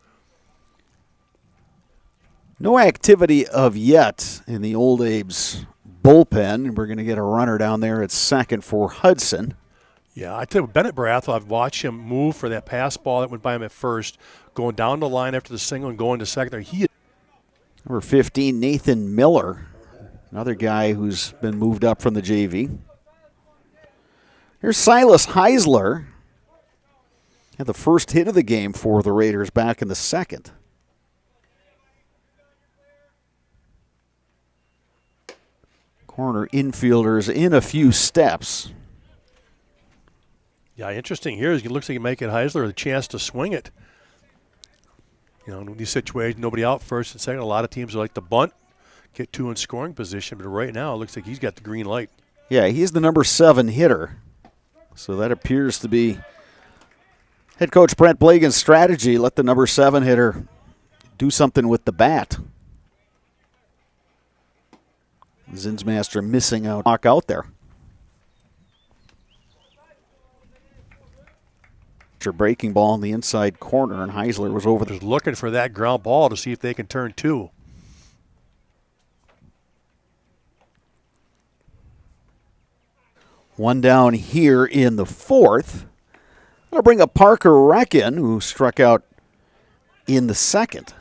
No activity of yet in the Old Abe's bullpen. We're going to get a runner down there at second for Hudson. Yeah, I tell you, Bennett Brathel, I've watched him move for that pass ball that went by him at first, going down the line after the single and going to second there. Number 15, Nathan Miller, another guy who's been moved up from the JV. Here's Silas Heisler. Had the first hit of the game for the Raiders back in the 2nd. Corner infielders in a few steps. Yeah, interesting here is it looks like you make it Heisler a chance to swing it. You know, in these situations, nobody out first and second. A lot of teams like to bunt, get 2 in scoring position, but right now it looks like he's got the green light. Yeah, he's the number 7 hitter. So that appears to be head coach Brent Blagan's strategy. Let the number 7 hitter do something with the bat. Zinsmaster missing out, knock out there. Breaking ball in the inside corner, and Heisler was over there. Looking for that ground ball to see if they can turn 2. One down here in the 4th. I'll bring up Parker Recken, who struck out in the 2nd.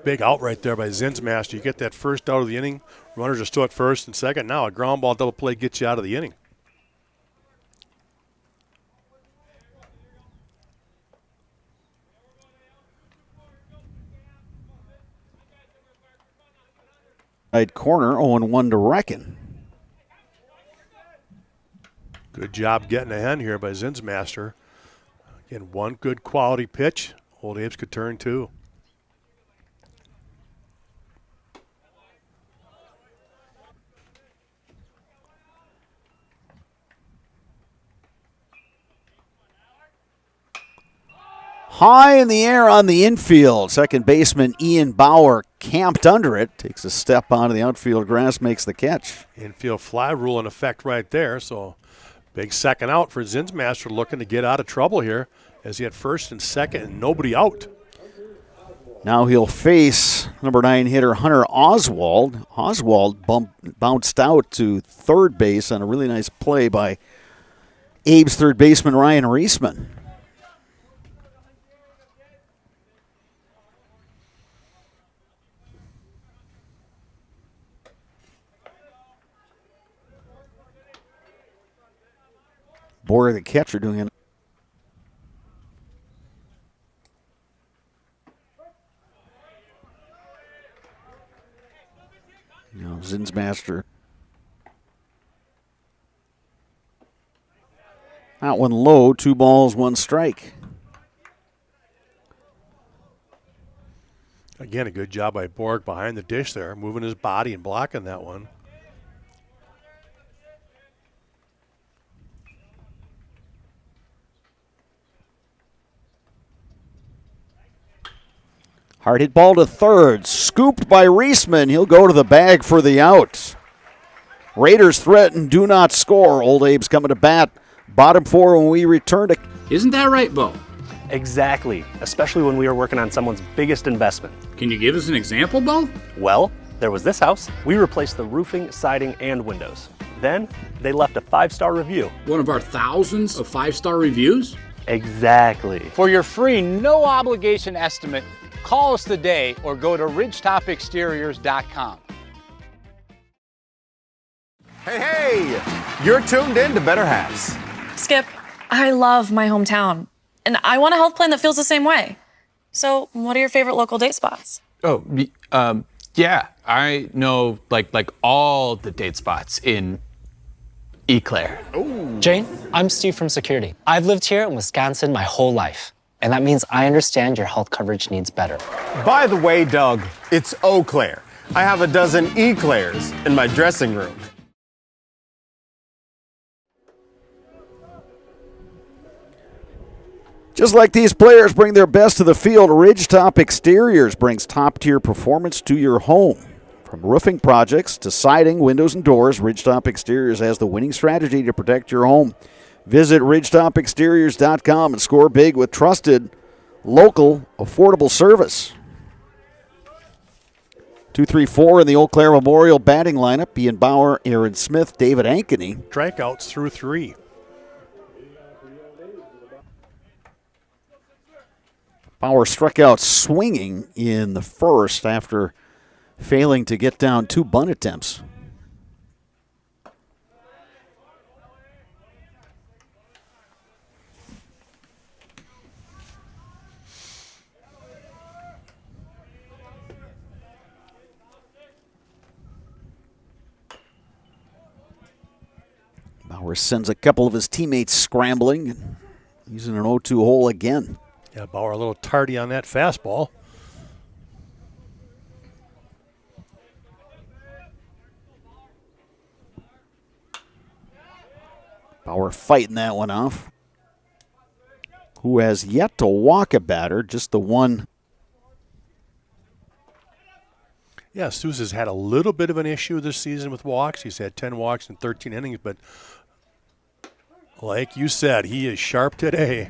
Big out right there by Zinsmaster. You get that first out of the inning. Runners are still at first and second. Now a ground ball double play gets you out of the inning. Right corner, 0-1 to Recken. Good job getting ahead here by Zinsmaster. Again, one good quality pitch. Old Abe's could turn 2. High in the air on the infield. Second baseman Ian Bauer camped under it. Takes a step onto the outfield grass, makes the catch. Infield fly rule in effect right there. So big second out for Zinsmaster, looking to get out of trouble here as he had first and second and nobody out. Now he'll face number 9 hitter Hunter Oswald. Oswald bounced out to third base on a really nice play by Abe's third baseman Ryan Reisman. Boyer, the catcher, doing it. You know, Zinsmaster. That one low, 2 balls, 1 strike. Again, a good job by Borg behind the dish there, moving his body and blocking that one. Hard hit ball to third. Scooped by Reisman. He'll go to the bag for the out. Raiders threaten, do not score. Old Abe's coming to bat. Bottom 4 when we return to. Isn't that right, Bo? Exactly, especially when we are working on someone's biggest investment. Can you give us an example, Bo? Well, there was this house. We replaced the roofing, siding, and windows. Then they left a 5-star review. One of our thousands of 5-star reviews? Exactly. For your free, no obligation estimate, call us today or go to ridgetopexteriors.com. Hey, you're tuned in to Better Halves. Skip, I love my hometown, and I want a health plan that feels the same way. So, what are your favorite local date spots? Oh, yeah, I know like all the date spots in Eclair. Jane, I'm Steve from Security. I've lived here in Wisconsin my whole life, and that means I understand your health coverage needs better. By the way, Doug, it's Eau Claire. I have a dozen Eclairs in my dressing room. Just like these players bring their best to the field, Ridgetop Exteriors brings top-tier performance to your home. From roofing projects to siding, windows, and doors, Ridgetop Exteriors has the winning strategy to protect your home. Visit ridgetopexteriors.com and score big with trusted, local, affordable service. 2-3-4 in the Eau Claire Memorial batting lineup. Ian Bauer, Aaron Smith, David Ankeny. Strikeouts through 3. Bauer struck out swinging in the first after failing to get down 2 bunt attempts. Bauer sends a couple of his teammates scrambling, and he's in an 0-2 hole again. Yeah, Bauer a little tardy on that fastball. Bauer fighting that one off. Who has yet to walk a batter, just the one. Yeah, Sousa's had a little bit of an issue this season with walks. He's had 10 walks in 13 innings, but like you said, he is sharp today.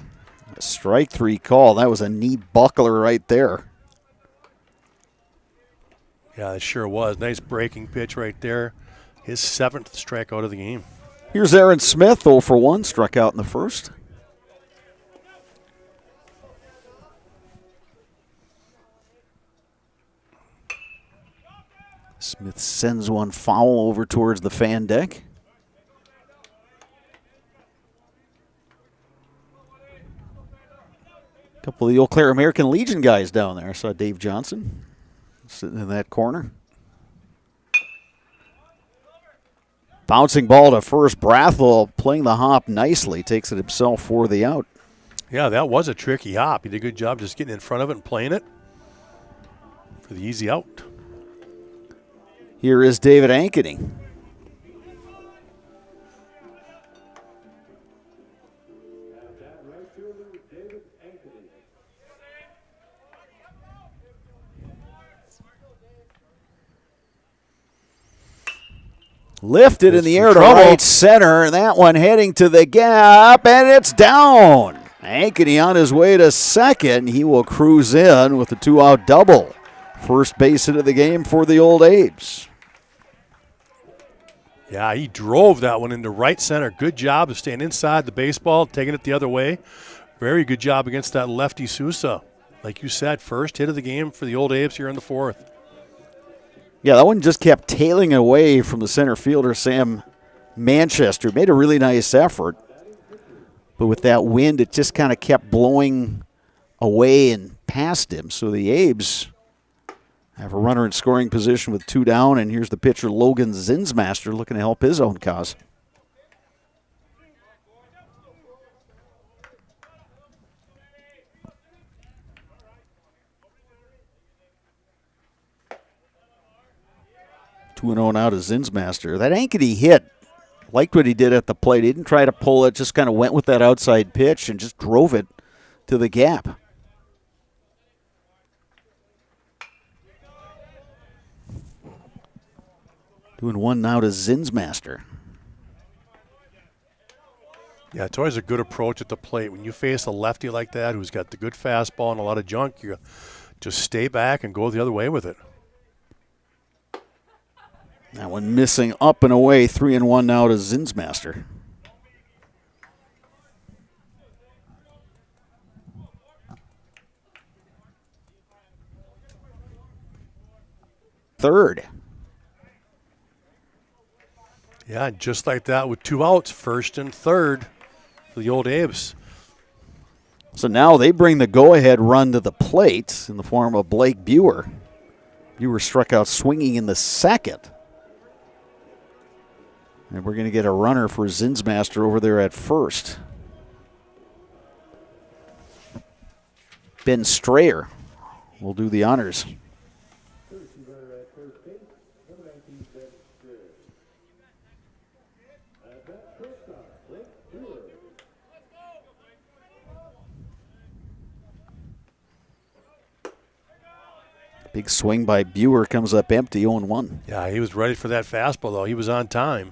A strike 3 call. That was a knee buckler right there. Yeah, it sure was. Nice breaking pitch right there. His 7th strikeout of the game. Here's Aaron Smith, 0 for 1, struck out in the first. Smith sends one foul over towards the fan deck. A couple of the Eau Claire American Legion guys down there. I saw Dave Johnson sitting in that corner. Bouncing ball to first. Brathel playing the hop nicely. Takes it himself for the out. Yeah, that was a tricky hop. He did a good job just getting in front of it and playing it for the easy out. Here is David Ankeny. Lifted in the air to right center, and that one heading to the gap, and it's down. Ankeny on his way to second. He will cruise in with a 2-out double. First base hit of the game for the Old Abes. Yeah, he drove that one into right center. Good job of staying inside the baseball, taking it the other way. Very good job against that lefty Sousa. Like you said, first hit of the game for the Old Abes here in the 4th. Yeah, that one just kept tailing away from the center fielder, Sam Manchester. Made a really nice effort. But with that wind, it just kind of kept blowing away and past him. So the Abes have a runner in scoring position with 2 down, and here's the pitcher, Logan Zinsmaster, looking to help his own cause. Two and 0 now to Zinsmaster. That Ankeny hit. Liked what he did at the plate. He didn't try to pull it, just kind of went with that outside pitch and just drove it to the gap. Doing 1 now to Zinsmaster. Yeah, it's always a good approach at the plate. When you face a lefty like that who's got the good fastball and a lot of junk, you just stay back and go the other way with it. That one missing up and away. 3-1 now to Zinsmaster. Third. Yeah, just like that with 2 outs, first and third for the Old Abes. So now they bring the go-ahead run to the plate in the form of Blake Buer. Buer struck out swinging in the second. And we're going to get a runner for Zinsmaster over there at first. Ben Strayer will do the honors. Big swing by Buer comes up empty, 0-1. Yeah, he was ready for that fastball, though. He was on time.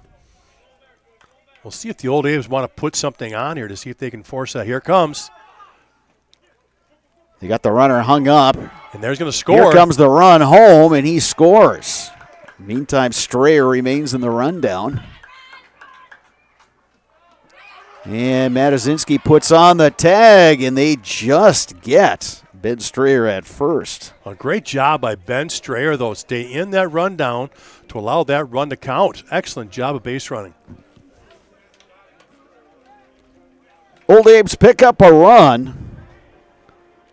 We'll see if the Old A's want to put something on here to see if they can force that. Here it comes. They got the runner hung up. And there's going to score. Here comes the run home, and he scores. Meantime, Strayer remains in the rundown. And Matazinski puts on the tag, and they just get Ben Strayer at first. A great job by Ben Strayer, though. Stay in that rundown to allow that run to count. Excellent job of base running. Old Abe's pick up a run.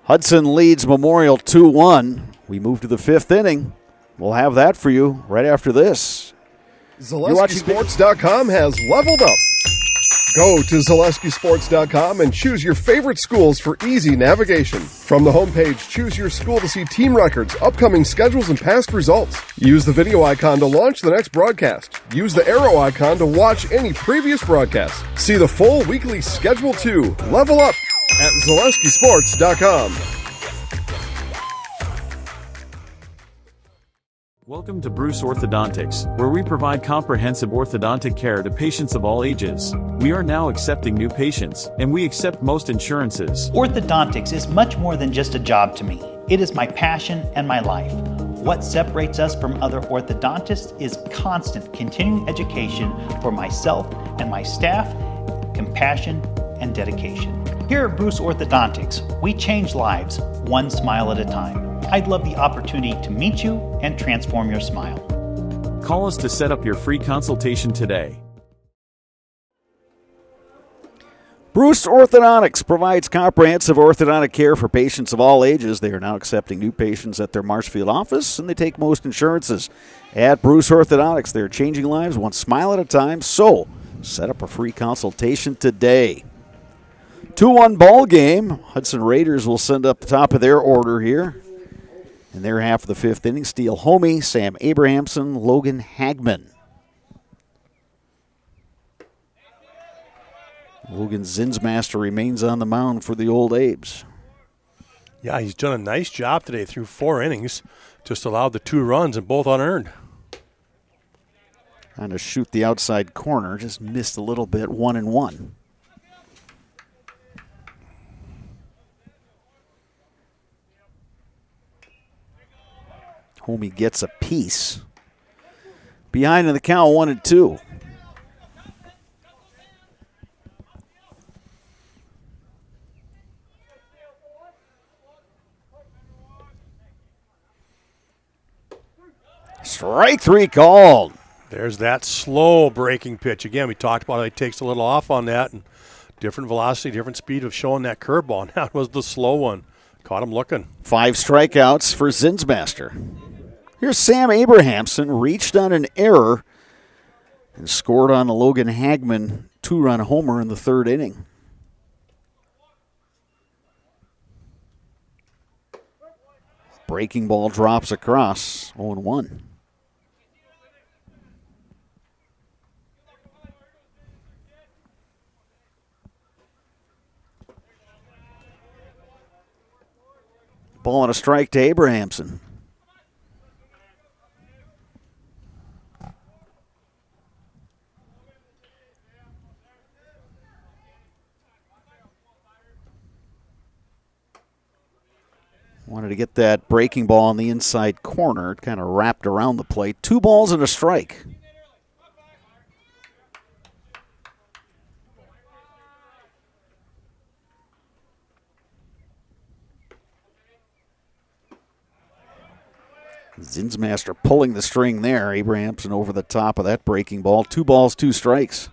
Hudson leads Memorial 2-1. We move to the 5th inning. We'll have that for you right after this. ZaleskiSports.com has leveled up. Go to ZaleskiSports.com and choose your favorite schools for easy navigation. From the homepage, choose your school to see team records, upcoming schedules, and past results. Use the video icon to launch the next broadcast. Use the arrow icon to watch any previous broadcast. See the full weekly schedule too. Level up at ZaleskiSports.com. Welcome to Bruce Orthodontics, where we provide comprehensive orthodontic care to patients of all ages. We are now accepting new patients, and we accept most insurances. Orthodontics is much more than just a job to me. It is my passion and my life. What separates us from other orthodontists is constant continuing education for myself and my staff, compassion, and dedication. Here at Bruce Orthodontics, we change lives one smile at a time. I'd love the opportunity to meet you and transform your smile. Call us to set up your free consultation today. Bruce Orthodontics provides comprehensive orthodontic care for patients of all ages. They are now accepting new patients at their Marshfield office, and they take most insurances. At Bruce Orthodontics, they're changing lives one smile at a time, so set up a free consultation today. 2-1 ball game. Hudson Raiders will send up the top of their order here. In their half of the 5th inning, Steele Homey, Sam Abrahamson, Logan Hagman. Logan Zinsmaster remains on the mound for the Old Abes. Yeah, he's done a nice job today through 4 innings. Just allowed the 2 runs and both unearned. Trying to shoot the outside corner, just missed a little bit, 1-1. Homey gets a piece. Behind in the count, 1-2. Strike 3 called. There's that slow breaking pitch. Again, we talked about how he takes a little off on that, and different velocity, different speed of showing that curveball. That was the slow one. Caught him looking. 5 strikeouts for Zinsmaster. Here's Sam Abrahamson, reached on an error and scored on the Logan Hagman 2-run homer in the 3rd inning. Breaking ball drops across, 0-1. Ball and a strike to Abrahamson. Wanted to get that breaking ball on the inside corner. It kind of wrapped around the plate. 2 balls and a strike. Zinsmaster pulling the string there. Abrahamson over the top of that breaking ball. 2 balls, 2 strikes.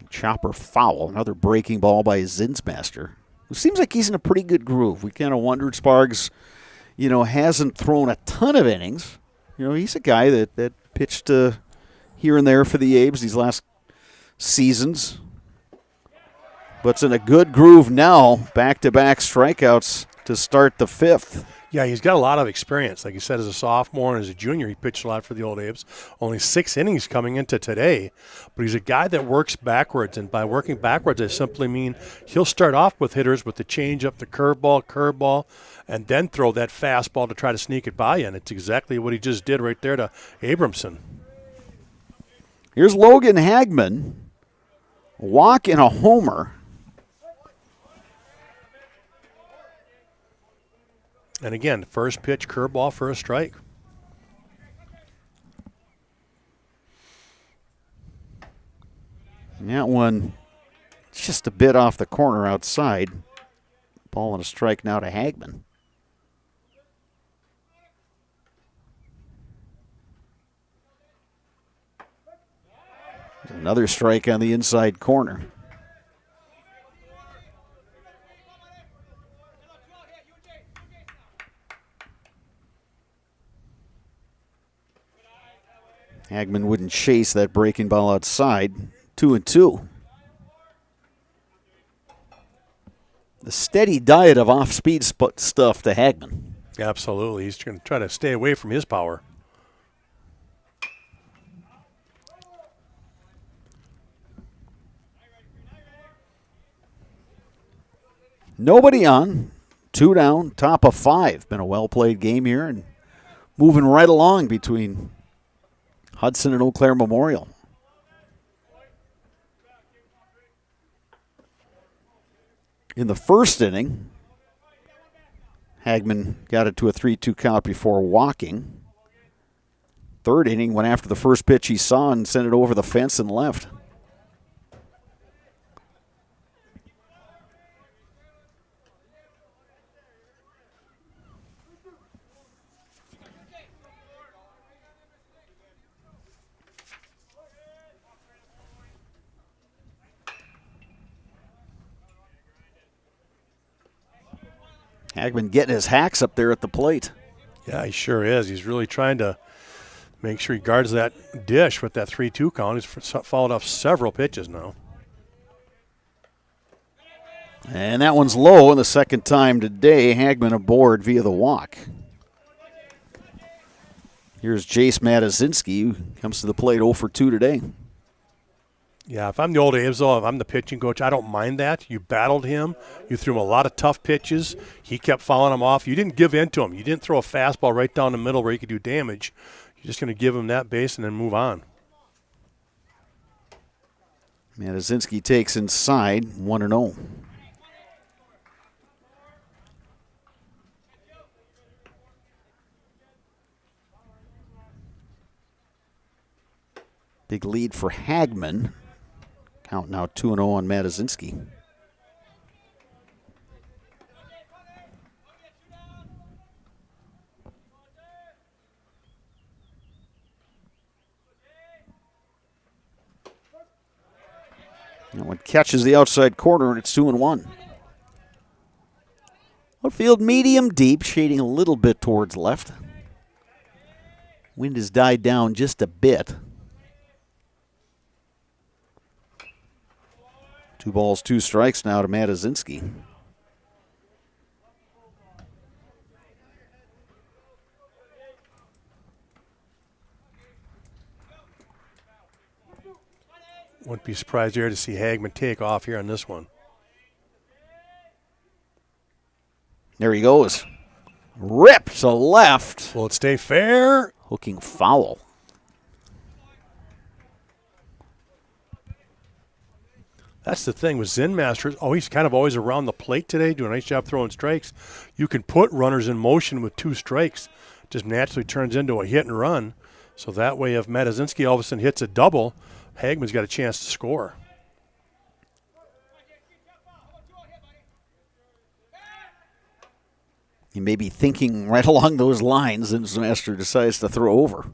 Chopper foul. Another breaking ball by Zinsmaster. It seems like he's in a pretty good groove. We kind of wondered Spargs, hasn't thrown a ton of innings. He's a guy that pitched here and there for the Abes these last seasons. But's in a good groove now. Back-to-back strikeouts to start the fifth. Yeah, he's got a lot of experience. Like you said, as a sophomore and as a junior, he pitched a lot for the Old Abes. Only 6 innings coming into today. But he's a guy that works backwards. And by working backwards, I simply mean he'll start off with hitters with the changeup, the curveball, and then throw that fastball to try to sneak it by you. And it's exactly what he just did right there to Abramson. Here's Logan Hagman. Walk and a homer. And again, first pitch curveball for a strike. And that one just a bit off the corner outside. Ball and a strike now to Hagman. Another strike on the inside corner. Hagman wouldn't chase that breaking ball outside. 2-2. The steady diet of off-speed stuff to Hagman. Absolutely. He's going to try to stay away from his power. Nobody on. 2 down, top of 5. Been a well-played game here and moving right along between Hudson and Eau Claire Memorial. In the first inning, Hagman got it to a 3-2 count before walking. Third inning, went after the first pitch he saw and sent it over the fence and left. Hagman getting his hacks up there at the plate. Yeah, he sure is. He's really trying to make sure he guards that dish with that 3-2 count. He's followed off several pitches now. And that one's low, and the second time today, Hagman aboard via the walk. Here's Jace Matazinski, who comes to the plate 0 for 2 today. Yeah, if I'm the Old Abes, though, if I'm the pitching coach, I don't mind that. You battled him. You threw him a lot of tough pitches. He kept fouling them off. You didn't give in to him. You didn't throw a fastball right down the middle where he could do damage. You're just going to give him that base and then move on. Matazinski takes inside, 1-0. Big lead for Hagman. Count now 2-0 on Matazinski. That one catches the outside corner, and it's 2-1. Outfield medium deep, shading a little bit towards left. Wind has died down just a bit. 2 balls, 2 strikes now to Matazinski. Wouldn't be surprised here to see Hagman take off here on this one. There he goes. Rip to left. Will it stay fair? Hooking foul. That's the thing with Zen Masters. Oh, he's kind of always around the plate today, doing a nice job throwing strikes. You can put runners in motion with 2 strikes. Just naturally turns into a hit and run. So that way, if Matazinski all of a sudden hits a double, Hagman's got a chance to score. He may be thinking right along those lines, and Master decides to throw over.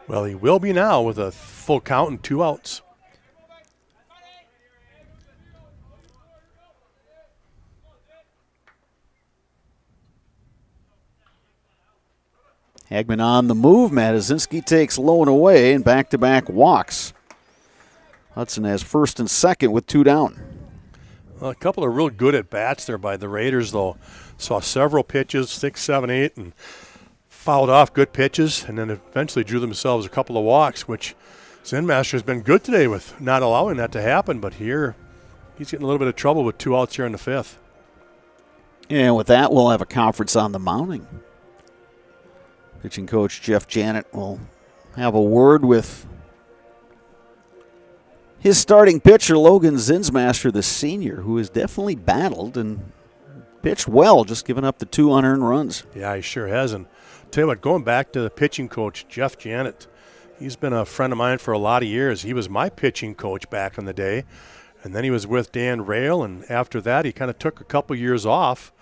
Well, he will be now with a full count and 2 outs. Hagman on the move. Matazinski takes low and away and back-to-back walks. Hudson has first and second with 2 down. Well, a couple of real good at-bats there by the Raiders, though. Saw several pitches, 6, 7, 8, and fouled off good pitches, and then eventually drew themselves a couple of walks, which Zenmaster has been good today with not allowing that to happen. But here, he's getting a little bit of trouble with 2 outs here in the 5th. And with that, we'll have a conference on the mounding. Pitching coach Jeff Janet will have a word with his starting pitcher, Logan Zinsmaster, the senior, who has definitely battled and pitched well, just giving up the 2 unearned runs. Yeah, he sure has. And tell you what, going back to the pitching coach, Jeff Janet, he's been a friend of mine for a lot of years. He was my pitching coach back in the day, and then he was with Dan Rail, and after that he kind of took a couple years off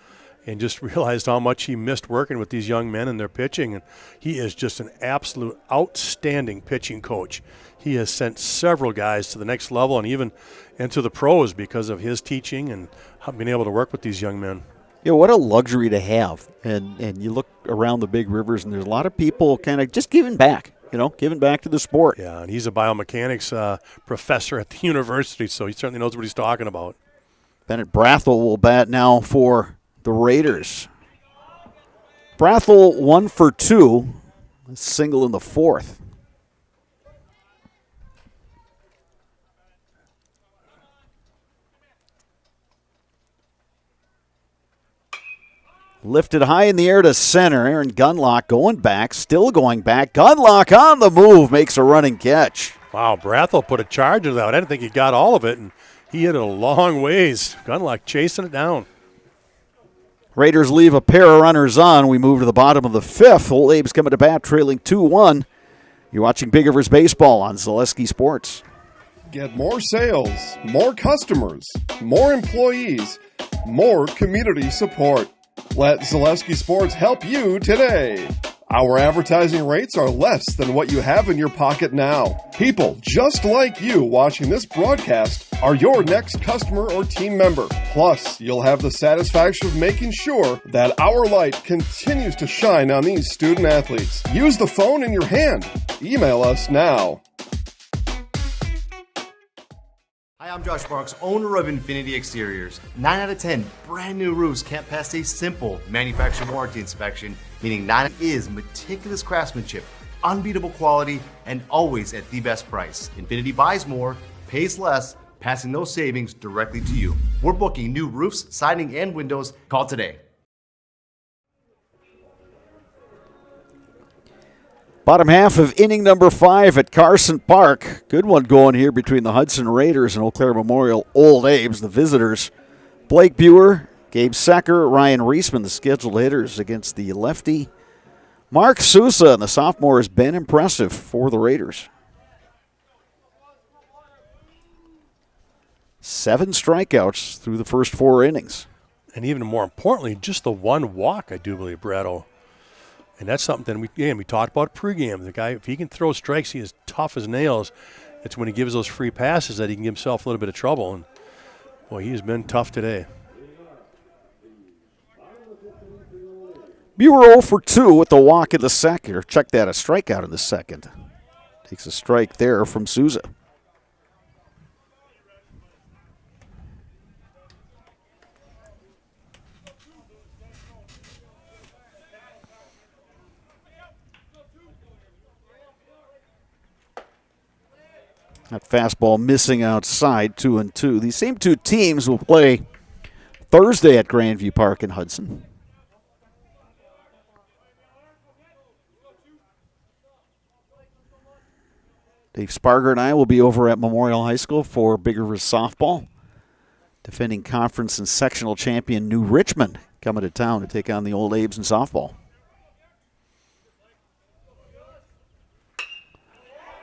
and just realized how much he missed working with these young men and their pitching. And he is just an absolute outstanding pitching coach. He has sent several guys to the next level and even into the pros because of his teaching and being able to work with these young men. Yeah, what a luxury to have. And you look around the big rivers, and there's a lot of people kind of just giving back, giving back to the sport. Yeah, and he's a biomechanics professor at the university, so he certainly knows what he's talking about. Bennett Brathel will bat now for the Raiders. Brathel 1 for 2, a single in the 4th. Lifted high in the air to center. Aaron Gunlock going back, still going back. Gunlock on the move, makes a running catch. Wow, Brathel put a charge into that. I didn't think he got all of it, and he hit it a long ways. Gunlock chasing it down. Raiders leave a pair of runners on. We move to the bottom of the 5th. Old Abe's coming to bat, trailing 2-1. You're watching Big Rivers Baseball on Zaleski Sports. Get more sales, more customers, more employees, more community support. Let Zaleski Sports help you today. Our advertising rates are less than what you have in your pocket now. People just like you watching this broadcast are your next customer or team member. Plus, you'll have the satisfaction of making sure that our light continues to shine on these student athletes. Use the phone in your hand. Email us now. Hi, I'm Josh Sparks, owner of Infinity Exteriors. 9 out of 10 brand new roofs can't pass a simple manufacturer warranty inspection, meaning 9 is meticulous craftsmanship, unbeatable quality, and always at the best price. Infinity buys more, pays less, passing those savings directly to you. We're booking new roofs, siding, and windows. Call today. Bottom half of inning number 5 at Carson Park. Good one going here between the Hudson Raiders and Eau Claire Memorial Old Abe's, the visitors. Blake Buer, Gabe Secker, Ryan Reisman, the scheduled hitters against the lefty. Mark Sousa, and the sophomore, has been impressive for the Raiders. 7 strikeouts through the first 4 innings. And even more importantly, just the 1 walk, I do believe, Bretto. And that's something we talked about pregame. The guy, if he can throw strikes, he is tough as nails. It's when he gives those free passes that he can give himself a little bit of trouble. And boy, he has been tough today. Buer 0 for 2 with the walk in the second. Or check that, a strikeout in the second. Takes a strike there from Sousa. That fastball missing outside, 2-2. These same 2 teams will play Thursday at Grandview Park in Hudson. Dave Sparger and I will be over at Memorial High School for Big Rivers softball. Defending conference and sectional champion New Richmond coming to town to take on the Old Abe's in softball.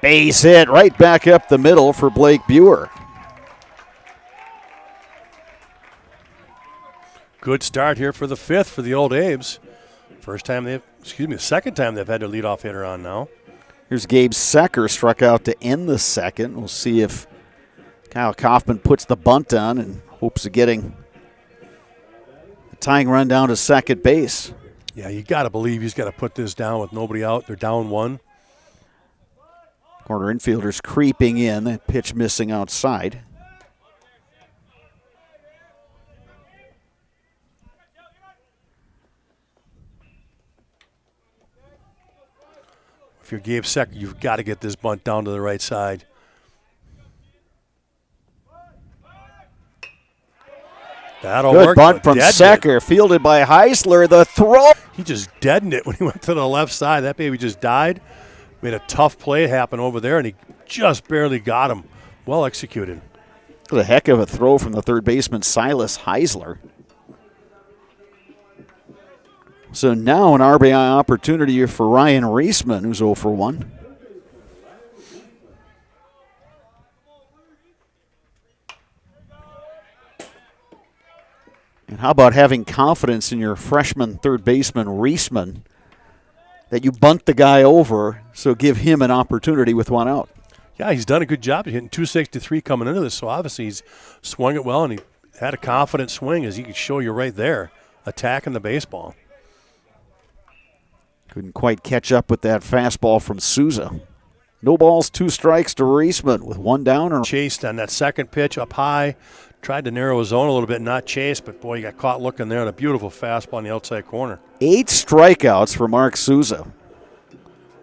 Base hit right back up the middle for Blake Buer. Good start here for the 5th for the Old Abe's. Second time they've had their leadoff hitter on now. Here's Gabe Secker, struck out to end the second. We'll see if Kyle Kaufman puts the bunt on and hopes of getting a tying run down to second base. Yeah, you got to believe he's got to put this down with nobody out. They're down 1. Corner infielders creeping in. That pitch missing outside. If you're Gabe Secker, you've got to get this bunt down to the right side. That'll Good work. bunt from Secker, fielded by Heisler. The throw. He just deadened it when he went to the left side. That baby just died. Made a tough play happen over there, and he just barely got him. Well executed. It was a heck of a throw from the third baseman, Silas Heisler. So now an RBI opportunity for Ryan Reisman, who's 0 for 1. And how about having confidence in your freshman third baseman, Reisman, that you bunt the guy over, so give him an opportunity with one out? Yeah, he's done a good job. He's hitting 263 coming into this, so obviously he's swung it well, and he had a confident swing, as he could show you right there, attacking the baseball. Couldn't quite catch up with that fastball from Souza. No balls, 2 strikes to Reisman with 1 down. Chased on that second pitch up high. Tried to narrow his zone a little bit, not chase, but boy, he got caught looking there on a beautiful fastball on the outside corner. 8 strikeouts for Mark Souza.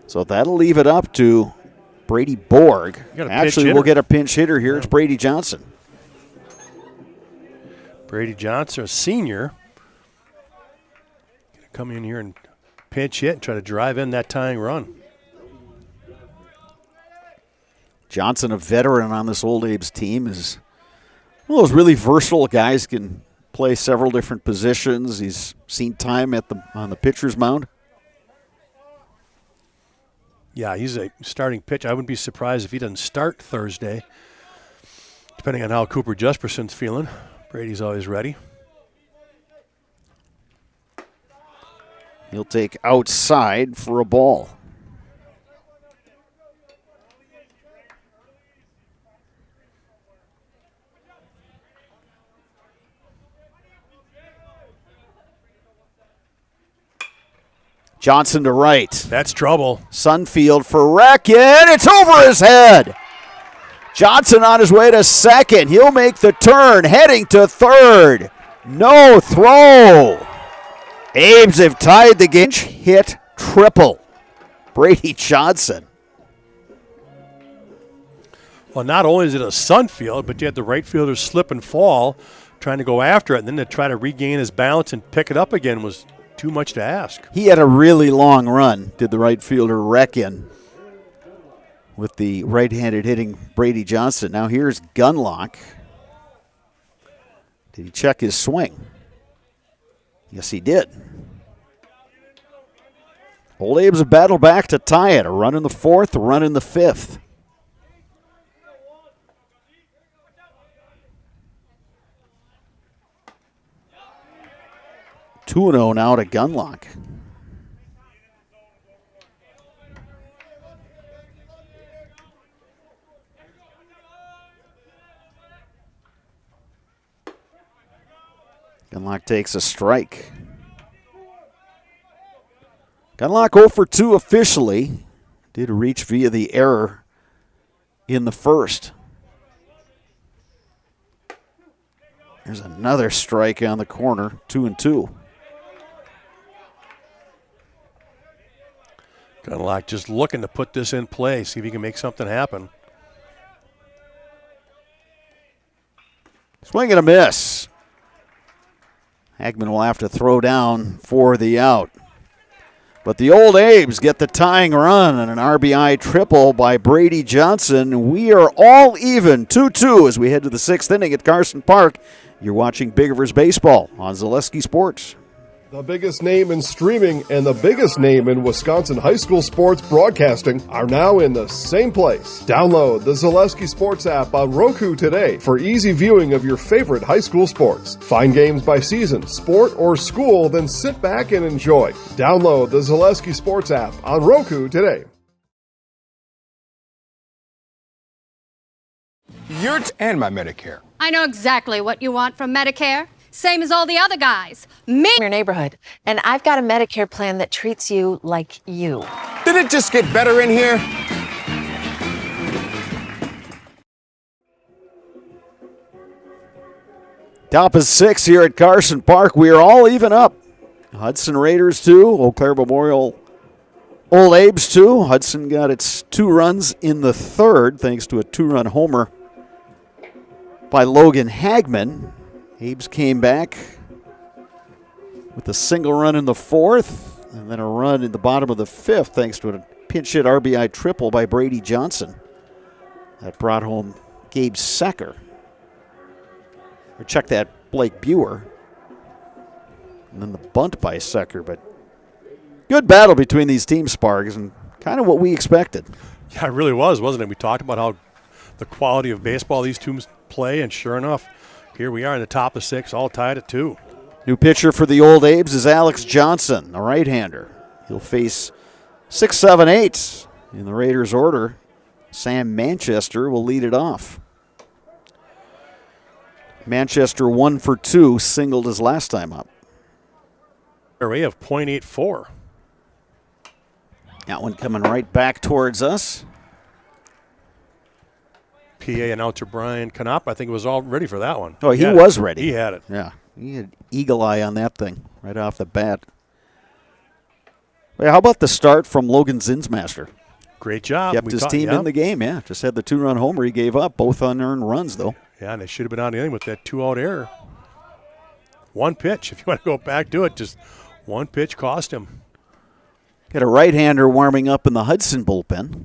So that'll leave it up to Brady Borg. Actually, we'll get a pinch hitter here. It's Brady Johnson. Brady Johnson, a senior. Gonna come in here and pinch hit and try to drive in that tying run. Johnson, a veteran on this Old Abe's team, is one of those really versatile guys, can play several different positions. He's seen time on the pitcher's mound. Yeah, he's a starting pitcher. I wouldn't be surprised if he doesn't start Thursday, depending on how Cooper Jesperson's feeling. Brady's always ready. He'll take outside for a ball. Johnson to right. That's trouble. Sunfield for Recken. It's over his head. Johnson on his way to second. He'll make the turn, heading to third. No throw. Abe's have tied the game. Hit triple. Brady Johnson. Well, not only is it a Sunfield, but you had the right fielder slip and fall, trying to go after it, and then to try to regain his balance and pick it up again was too much to ask. He had a really long run, did the right fielder Recken, with the right-handed hitting Brady Johnson. Now here's Gunlock. Did he check his swing? Yes, he did. Old Abe's a battle back to tie it. A run in the 4th, a run in the 5th. Two 2-0 now to Gunlock. Gunlock takes a strike. Gunlock 0 for 2 officially. Did reach via the error in the 1st. There's another strike on the corner, 2-2. Gunlock just looking to put this in play, see if he can make something happen. Swing and a miss. Hagman will have to throw down for the out. But the Old Abe's get the tying run and an RBI triple by Brady Johnson. We are all even, 2-2 as we head to the 6th inning at Carson Park. You're watching Big Rivers Baseball on Zaleski Sports. The biggest name in streaming and the biggest name in Wisconsin high school sports broadcasting are now in the same place. Download the Zaleski Sports app on Roku today for easy viewing of your favorite high school sports. Find games by season, sport, or school, then sit back and enjoy. Download the Zaleski Sports app on Roku today. And my Medicare. I know exactly what you want from Medicare. Same as all the other guys. Me. Your neighborhood. And I've got a Medicare plan that treats you like you. Did it just get better in here? Top of 6 here at Carson Park. We are all even up. Hudson Raiders 2, Eau Claire Memorial Old Abe's 2. Hudson got its 2 runs in the third thanks to a 2-run homer by Logan Hagman. Abe's came back with a single run in the fourth and then a run in the bottom of the fifth thanks to a pinch hit RBI triple by Brady Johnson. That brought home Gabe Secker. Or check that, Blake Buer. And then the bunt by Secker, but good battle between these teams, Sparks, and kind of what we expected. Yeah, it really was, wasn't it? We talked about how the quality of baseball these teams play, and sure enough, here we are in the top of 6, all tied at 2. New pitcher for the Old Abes is Alex Johnson, a right-hander. He'll face 6, 7, 8 in the Raiders' order. Sam Manchester will lead it off. Manchester 1 for 2, singled his last time up. Array of .84. That one coming right back towards us. PA announcer Brian Knopp, I think, was all ready for that one. Oh, he was ready. He had it. Yeah, he had eagle eye on that thing right off the bat. Well, how about the start from Logan Zinsmaster? Great job. Kept his team in the game, yeah. Just had the 2-run homer he gave up, both unearned runs, though. Yeah, and they should have been on the inning with that 2-out error. One pitch, if you want to go back to it, just one pitch cost him. Got a right-hander warming up in the Hudson bullpen.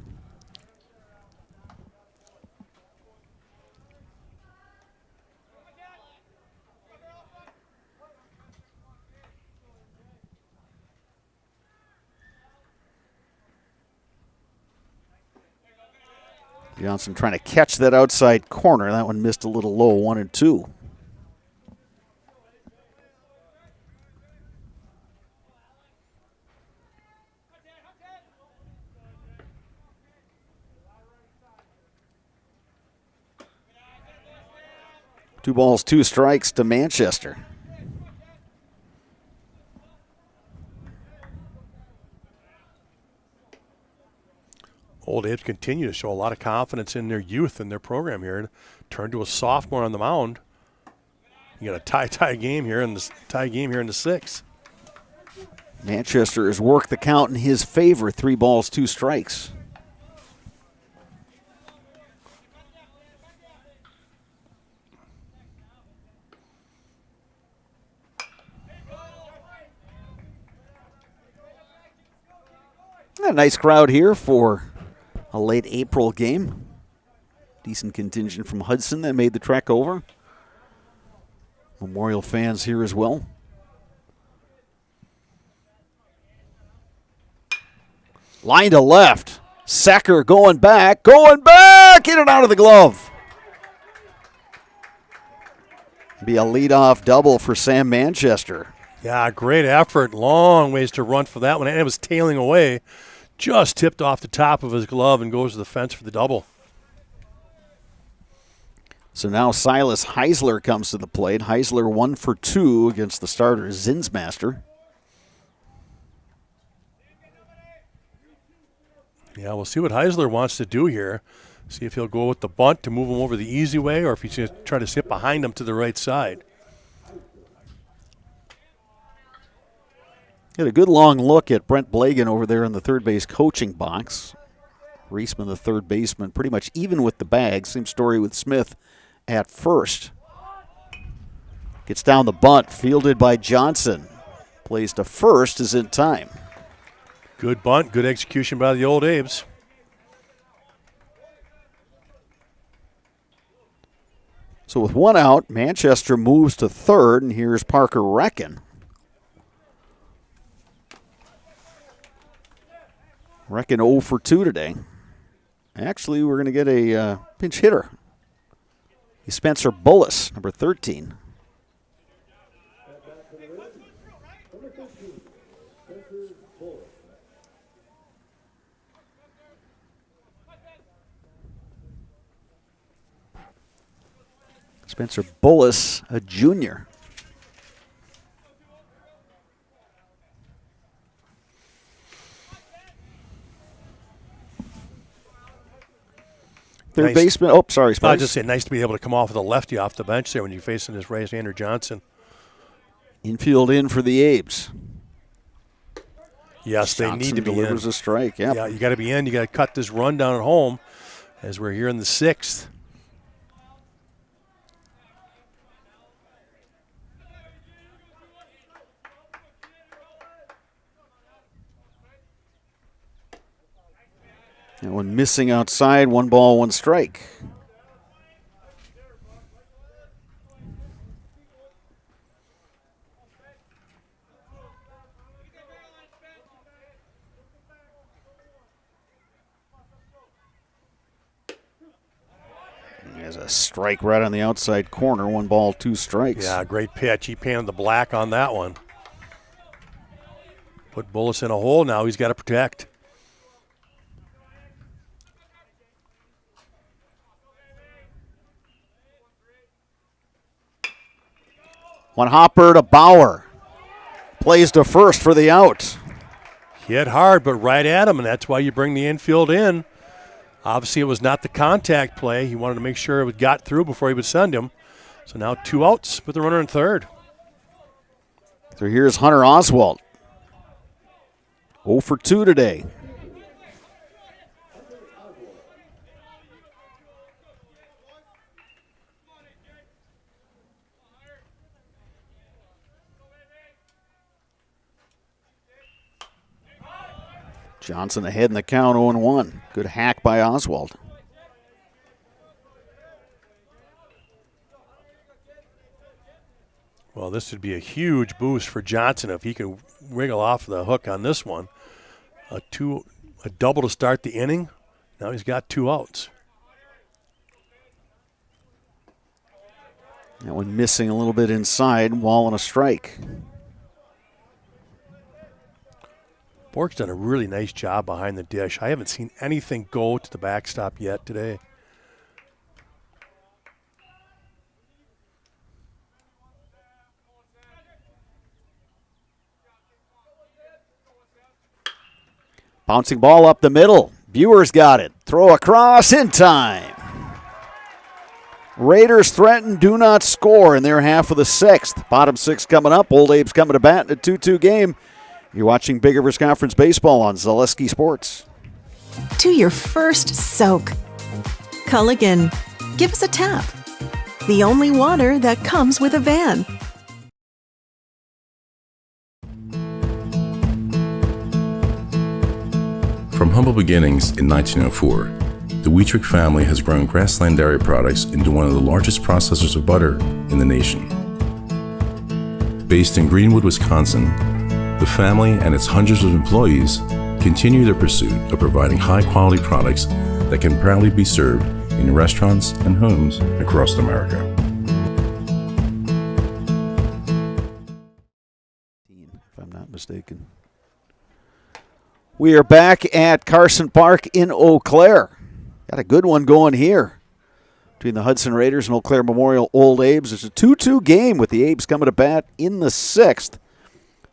Johnson trying to catch that outside corner. That one missed a little low, 1-2. Two balls, 2 strikes to Manchester. Old Abes continue to show a lot of confidence in their youth and their program here. Turned to a sophomore on the mound. You got a tie game here in the 6th. Manchester has worked the count in his favor. 3 balls, 2 strikes. A nice crowd here for a late April game. Decent contingent from Hudson that made the trek over. Memorial fans here as well. Line to left. Secker going back. Get it out of the glove. Be a leadoff double for Sam Manchester. Yeah, great effort. Long ways to run for that one. And it was tailing away. Just tipped off the top of his glove and goes to the fence for the double. So now Silas Heisler comes to the plate. Heisler 1 for 2 against the starter, Zinsmaster. Yeah, we'll see what Heisler wants to do here. See if he'll go with the bunt to move him over the easy way or if he's going to try to sit behind him to the right side. Get a good long look at Brent Blagan over there in the third base coaching box. Reisman, the third baseman, pretty much even with the bag. Same story with Smith at first. Gets down the bunt, fielded by Johnson. Plays to first, is in time. Good bunt, good execution by the Old Abes. So with 1 out, Manchester moves to third, and here's Parker Recken. Reckon 0 for 2 today. Actually, we're going to get a pinch hitter. He's Spencer Bullis, number 13. Spencer Bullis, a junior. Third baseman. Oh, sorry, Spice. I was just saying, nice to be able to come off with a lefty off the bench there when you're facing this right-hander Johnson. Infield in for the Abes. Yes, they need to be in. Delivers a strike. Yep. Yeah, you got to be in. You got to cut this run down at home as we're here in the 6th. That one missing outside. 1 ball, 1 strike. There's a strike right on the outside corner. 1 ball, 2 strikes. Yeah, great pitch. He painted the black on that one. Put Bullis in a hole now. He's got to protect. One hopper to Bauer. Plays to first for the out. Hit hard, but right at him, and that's why you bring the infield in. Obviously, it was not the contact play. He wanted to make sure it got through before he would send him. So now 2 outs with the runner in third. So here's Hunter Oswald. 0 for 2 today. Johnson ahead in the count, 0-1. Good hack by Oswald. Well, this would be a huge boost for Johnson if he could wriggle off the hook on this one. A double to start the inning. Now he's got 2 outs. That one missing a little bit inside, wall and a strike. Bork's done a really nice job behind the dish. I haven't seen anything go to the backstop yet today. Bouncing ball up the middle. Buer's got it. Throw across in time. Raiders threaten, do not score in their half of the 6th. Bottom 6 coming up. Old Abe's coming to bat in a 2-2 game. You're watching Big Rivers Conference Baseball on Zaleski Sports. To your first soak. Culligan, give us a tap. The only water that comes with a van. From humble beginnings in 1904, the Wheatrick family has grown Grassland Dairy Products into one of the largest processors of butter in the nation. Based in Greenwood, Wisconsin, the family and its hundreds of employees continue their pursuit of providing high-quality products that can proudly be served in restaurants and homes across America. If I'm not mistaken. We are back at Carson Park in Eau Claire. Got a good one going here between the Hudson Raiders and Eau Claire Memorial Old Abes. It's a 2-2 game with the Abes coming to bat in the 6th.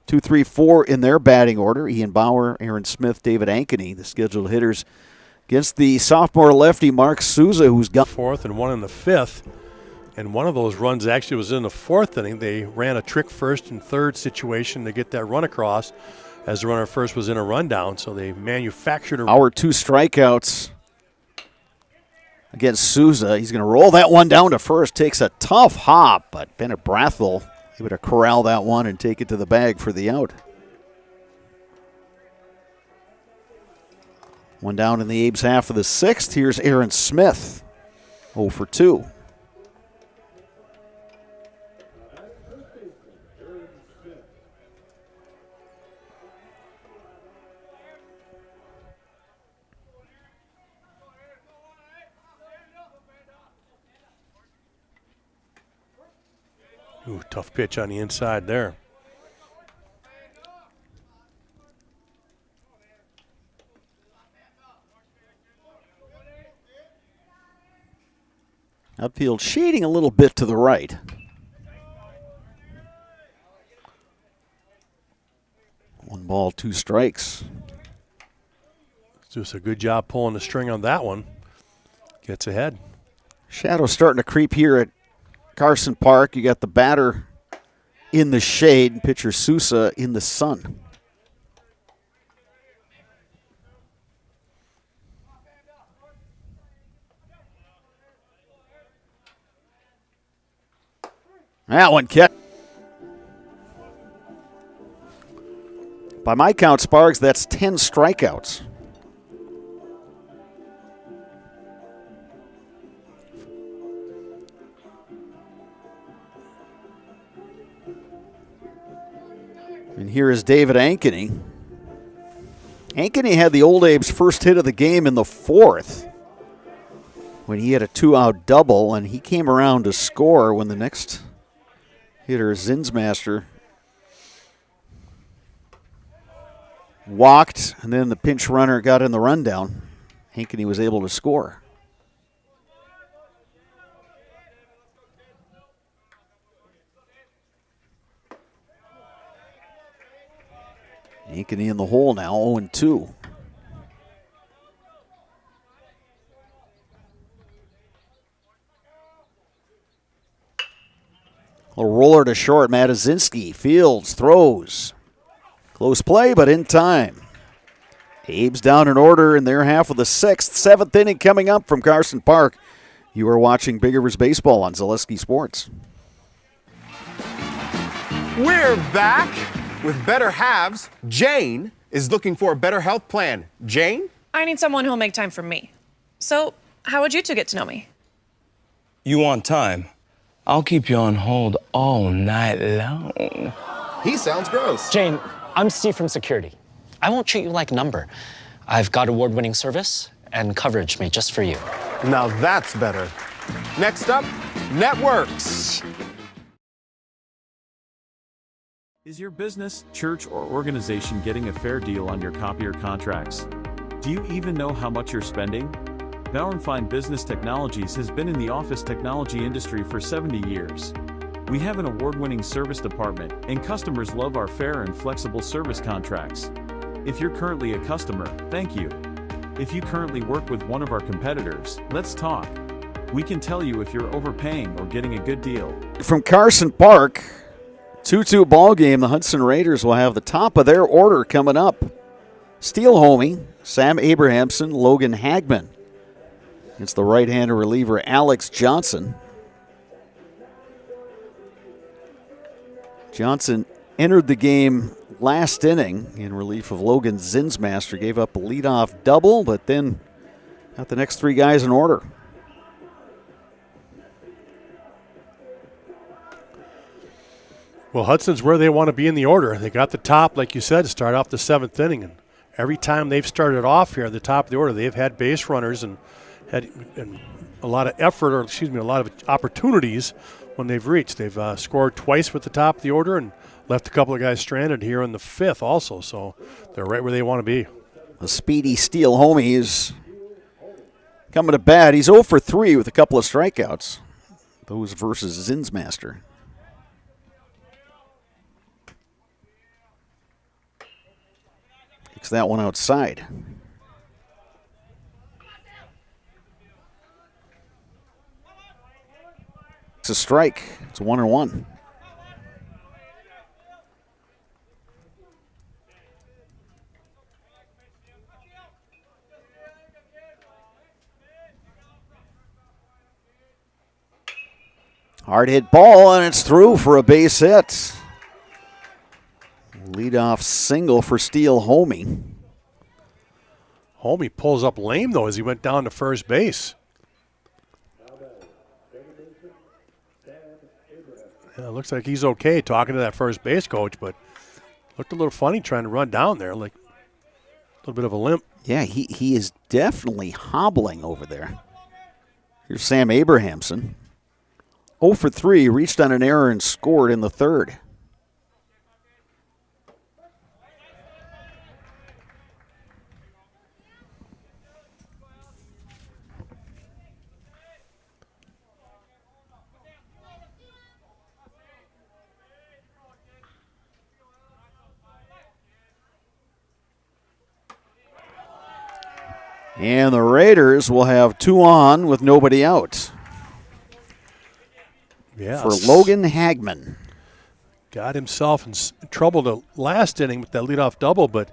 2, 3, 4 in their batting order. Ian Bauer, Aaron Smith, David Ankeny, the scheduled hitters against the sophomore lefty Mark Souza, who's got 4th and 1 in the 5th. And one of those runs actually was in the 4th inning. They ran a trick first and third situation to get that run across as the runner first was in a rundown. So they manufactured our 2 strikeouts against Souza. He's going to roll that one down to first. Takes a tough hop, but Bennett Brathel able to corral that one and take it to the bag for the out. One down in the Abes half of the 6th. Here's Aaron Smith, 0 for 2. Ooh, tough pitch on the inside there. Outfield shading a little bit to the right. One ball, 2 strikes. Just a good job pulling the string on that one. gets ahead. Shadow's starting to creep here at Carson Park. You got the batter in the shade, and pitcher Sousa in the sun. That one kicked. By my count, Sparks, that's 10 strikeouts. And here is David Ankeny. Ankeny had the Old Abe's first hit of the game in the fourth when he had a 2-out double, and he came around to score when the next hitter, Zinsmaster, walked, and then the pinch runner got in the rundown. Ankeny was able to score. Ankeny in the hole now, 0-2. A roller to short, Matazinski fields, throws. Close play, but in time. Abe's down in order in their half of the sixth. Seventh inning coming up from Carson Park. You are watching Big Rivers Baseball on Zaleski Sports. We're back with Better Halves. Jane is looking for a better health plan. Jane? I need someone who'll make time for me. So, how would you two get to know me? You want time? I'll keep you on hold all night long. He sounds gross. Jane, I'm Steve from Security. I won't treat you like a number. I've got award-winning service and coverage made just for you. Now that's better. Next up, networks. Is your business, church, or organization getting a fair deal on your copier contracts? Do you even know how much you're spending? Bauernfeind Business Technologies has been in the office technology industry for 70 years. We have an award-winning service department, and customers love our fair and flexible service contracts. If you're currently a customer, thank you. If you currently work with one of our competitors, let's talk. We can tell you if you're overpaying or getting a good deal. From Carson Park, 2-2 ball game. The Hudson Raiders will have the top of their order coming up. Steel Homie, Sam Abrahamson, Logan Hagman. It's the right-hander reliever Alex Johnson. Johnson entered the game last inning in relief of Logan Zinsmaster. Gave up a leadoff double, but then got the next three guys in order. Well, Hudson's where they want to be in the order. They got the top, like you said, to start off the seventh inning. And every time they've started off here at the top of the order, they've had base runners and had a lot of effort, or a lot of opportunities when they've reached. They've scored twice with the top of the order and left a couple of guys stranded here in the fifth also. So they're right where they want to be. The speedy Steel Homie is coming to bat. He's 0 for 3 with a couple of strikeouts. Those versus Zinsmaster. Kicks that one outside. It's a strike. It's 1-1. Hard hit ball, and it's through for a base hit. Leadoff single for Steel Homie. Homie pulls up lame, though, as he went down to first base. Yeah, it looks like he's okay talking to that first base coach, but looked a little funny trying to run down there, like a little bit of a limp. Yeah, he is definitely hobbling over there. Here's Sam Abrahamson. 0 for 3, reached on an error and scored in the third. And the Raiders will have 2 on with nobody out. Yeah, for Logan Hagman. Got himself in trouble the last inning with that leadoff double, but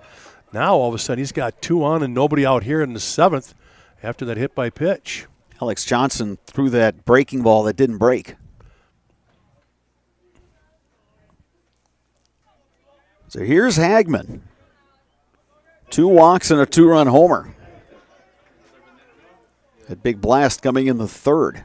now all of a sudden he's got 2 on and nobody out here in the 7th after that hit by pitch. Alex Johnson threw that breaking ball that didn't break. So here's Hagman. 2 walks and a 2-run homer. A big blast coming in the 3rd.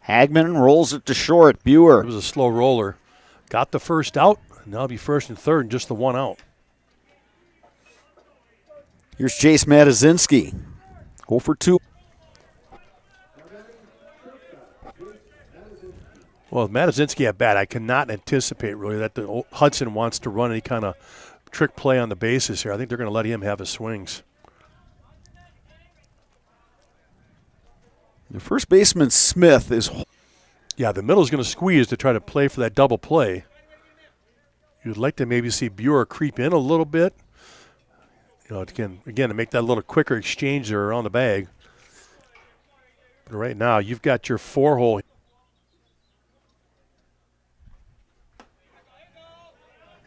Hagman rolls it to short. Buer. It was a slow roller. Got the first out. Now it'll be 1st and 3rd and just the 1 out. Here's Chase Matazinski. 0 for 2. Well, with Matazinski at bat, I cannot anticipate really that the Hudson wants to run any kind of trick play on the bases here. I think they're going to let him have his swings. The first baseman, Smith, is... Yeah, the middle is going to squeeze to try to play for that double play. You'd like to maybe see Buer creep in a little bit. You know, again to make that a little quicker exchange there around the bag. But right now, you've got your 4-hole.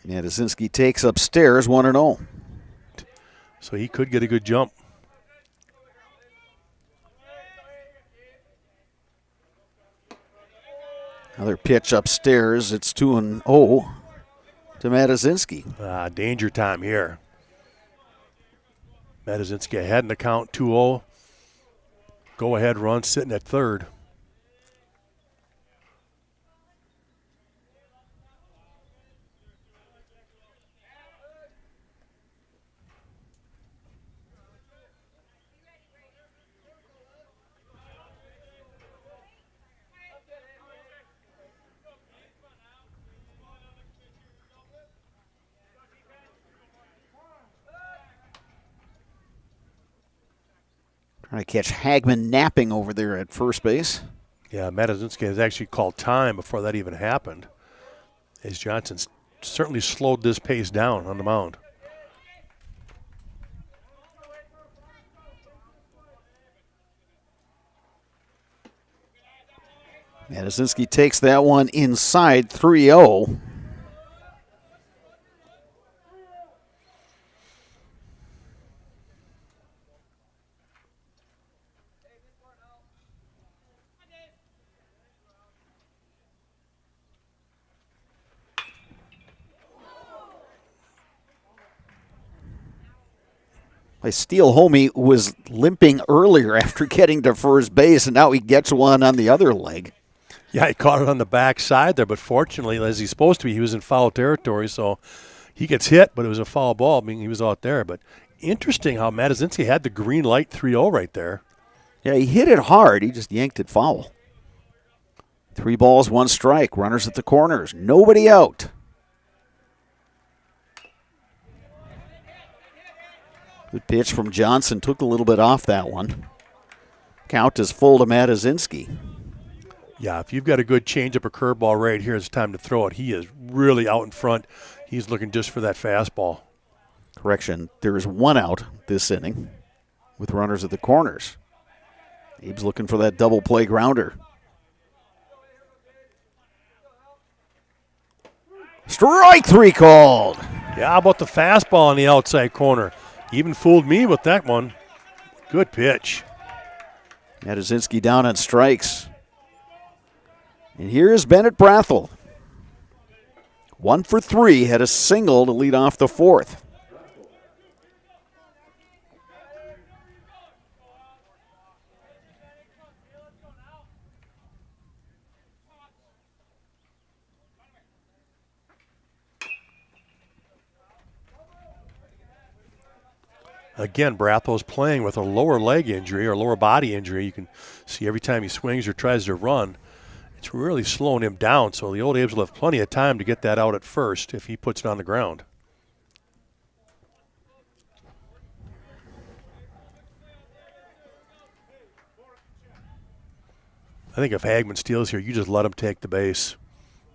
Matazinski takes upstairs 1-0. So he could get a good jump. Another pitch upstairs. It's 2-0 to Matazinski. Danger time here. Matazinski ahead in the count, 2-0. Go ahead run sitting at 3rd. Trying to catch Hagman napping over there at first base. Yeah, Matazinski has actually called time before that even happened, as Johnson certainly slowed this pace down on the mound. Matazinski takes that one inside, 3-0. Steele Homey was limping earlier after getting to first base, and now he gets one on the other leg. Yeah, he caught it on the back side there, but fortunately, as he's supposed to be, he was in foul territory, so he gets hit, but it was a foul ball, meaning he was out there. But interesting how Matazinski had the green light 3-0 right there. Yeah, he hit it hard. He just yanked it foul. 3 balls, 1 strike. Runners at the corners. Nobody out. Good pitch from Johnson. Took a little bit off that one. Count is full to Matazinski. Yeah, if you've got a good changeup or curveball right here, it's time to throw it. He is really out in front. He's looking just for that fastball. Correction, there is 1 out this inning with runners at the corners. Abe's looking for that double play grounder. Strike 3 called. Yeah, how about the fastball on the outside corner? Even fooled me with that one. Good pitch. Matazinski down on strikes. And here's Bennett Brathel. 1 for 3, had a single to lead off the 4th. Again, Brathel's playing with a lower leg injury or lower body injury. You can see every time he swings or tries to run. It's really slowing him down, so the old Abe's will have plenty of time to get that out at first if he puts it on the ground. I think if Hagman steals here, you just let him take the base.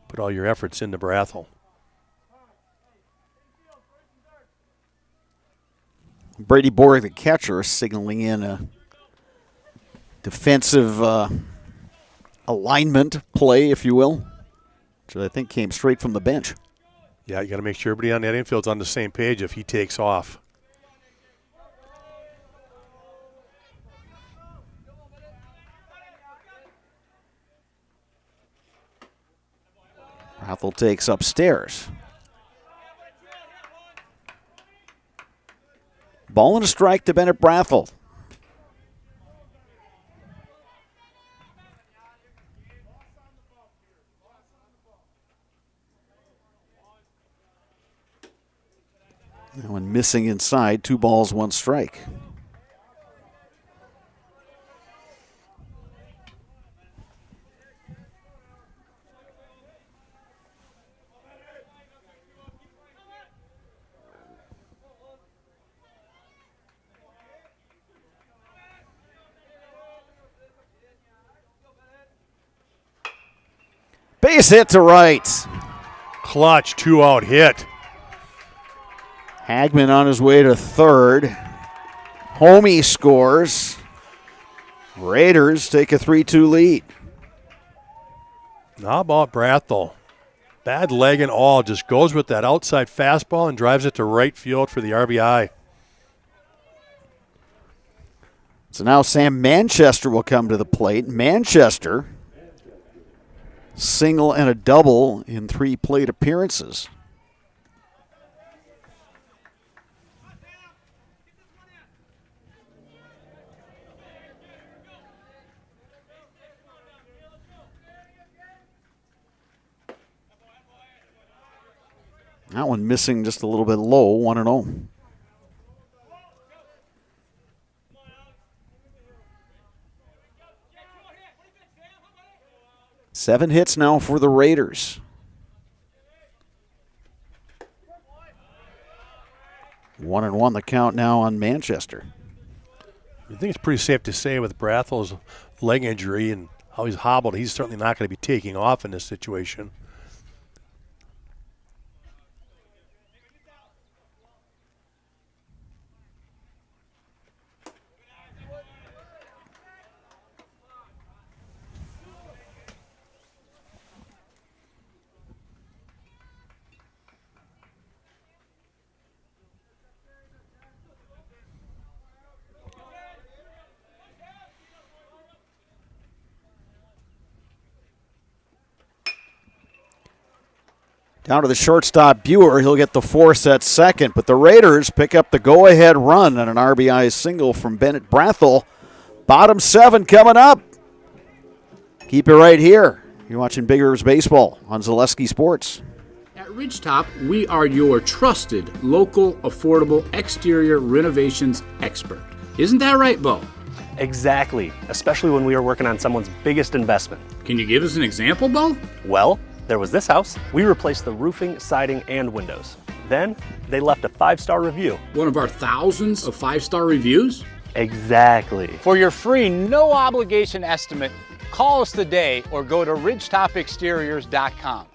Put all your efforts into Brathel. Brady Borg, the catcher, signaling in a defensive alignment play, if you will, which I think came straight from the bench. Yeah, you got to make sure everybody on that infield's on the same page if he takes off. Brathel takes upstairs. Ball and a strike to Bennett Brathel. That one missing inside, 2 balls, 1 strike. Base hit to right. Clutch, 2-out hit. Hagman on his way to third. Homey scores. Raiders take a 3-2 lead. How about Brathel? Bad leg and all, just goes with that outside fastball and drives it to right field for the RBI. So now Sam Manchester will come to the plate. Manchester, single and a double in 3 plate appearances. That one missing just a little bit low, 1-0. Seven hits now for the Raiders. 1-1 the count now on Manchester. I think it's pretty safe to say with Brathel's leg injury and how he's hobbled, he's certainly not going to be taking off in this situation. Down to the shortstop, Buer. He'll get the force at second, but the Raiders pick up the go-ahead run on an RBI single from Bennett Brathel. Bottom 7 coming up. Keep it right here. You're watching Big Rivers Baseball on Zaleski Sports. At Ridgetop, we are your trusted, local, affordable exterior renovations expert. Isn't that right, Bo? Exactly, especially when we are working on someone's biggest investment. Can you give us an example, Bo? Well, there was this house. We replaced the roofing, siding, and windows. Then they left a 5-star review. One of our thousands of 5-star reviews? Exactly. For your free, no obligation estimate, call us today or go to ridgetopexteriors.com.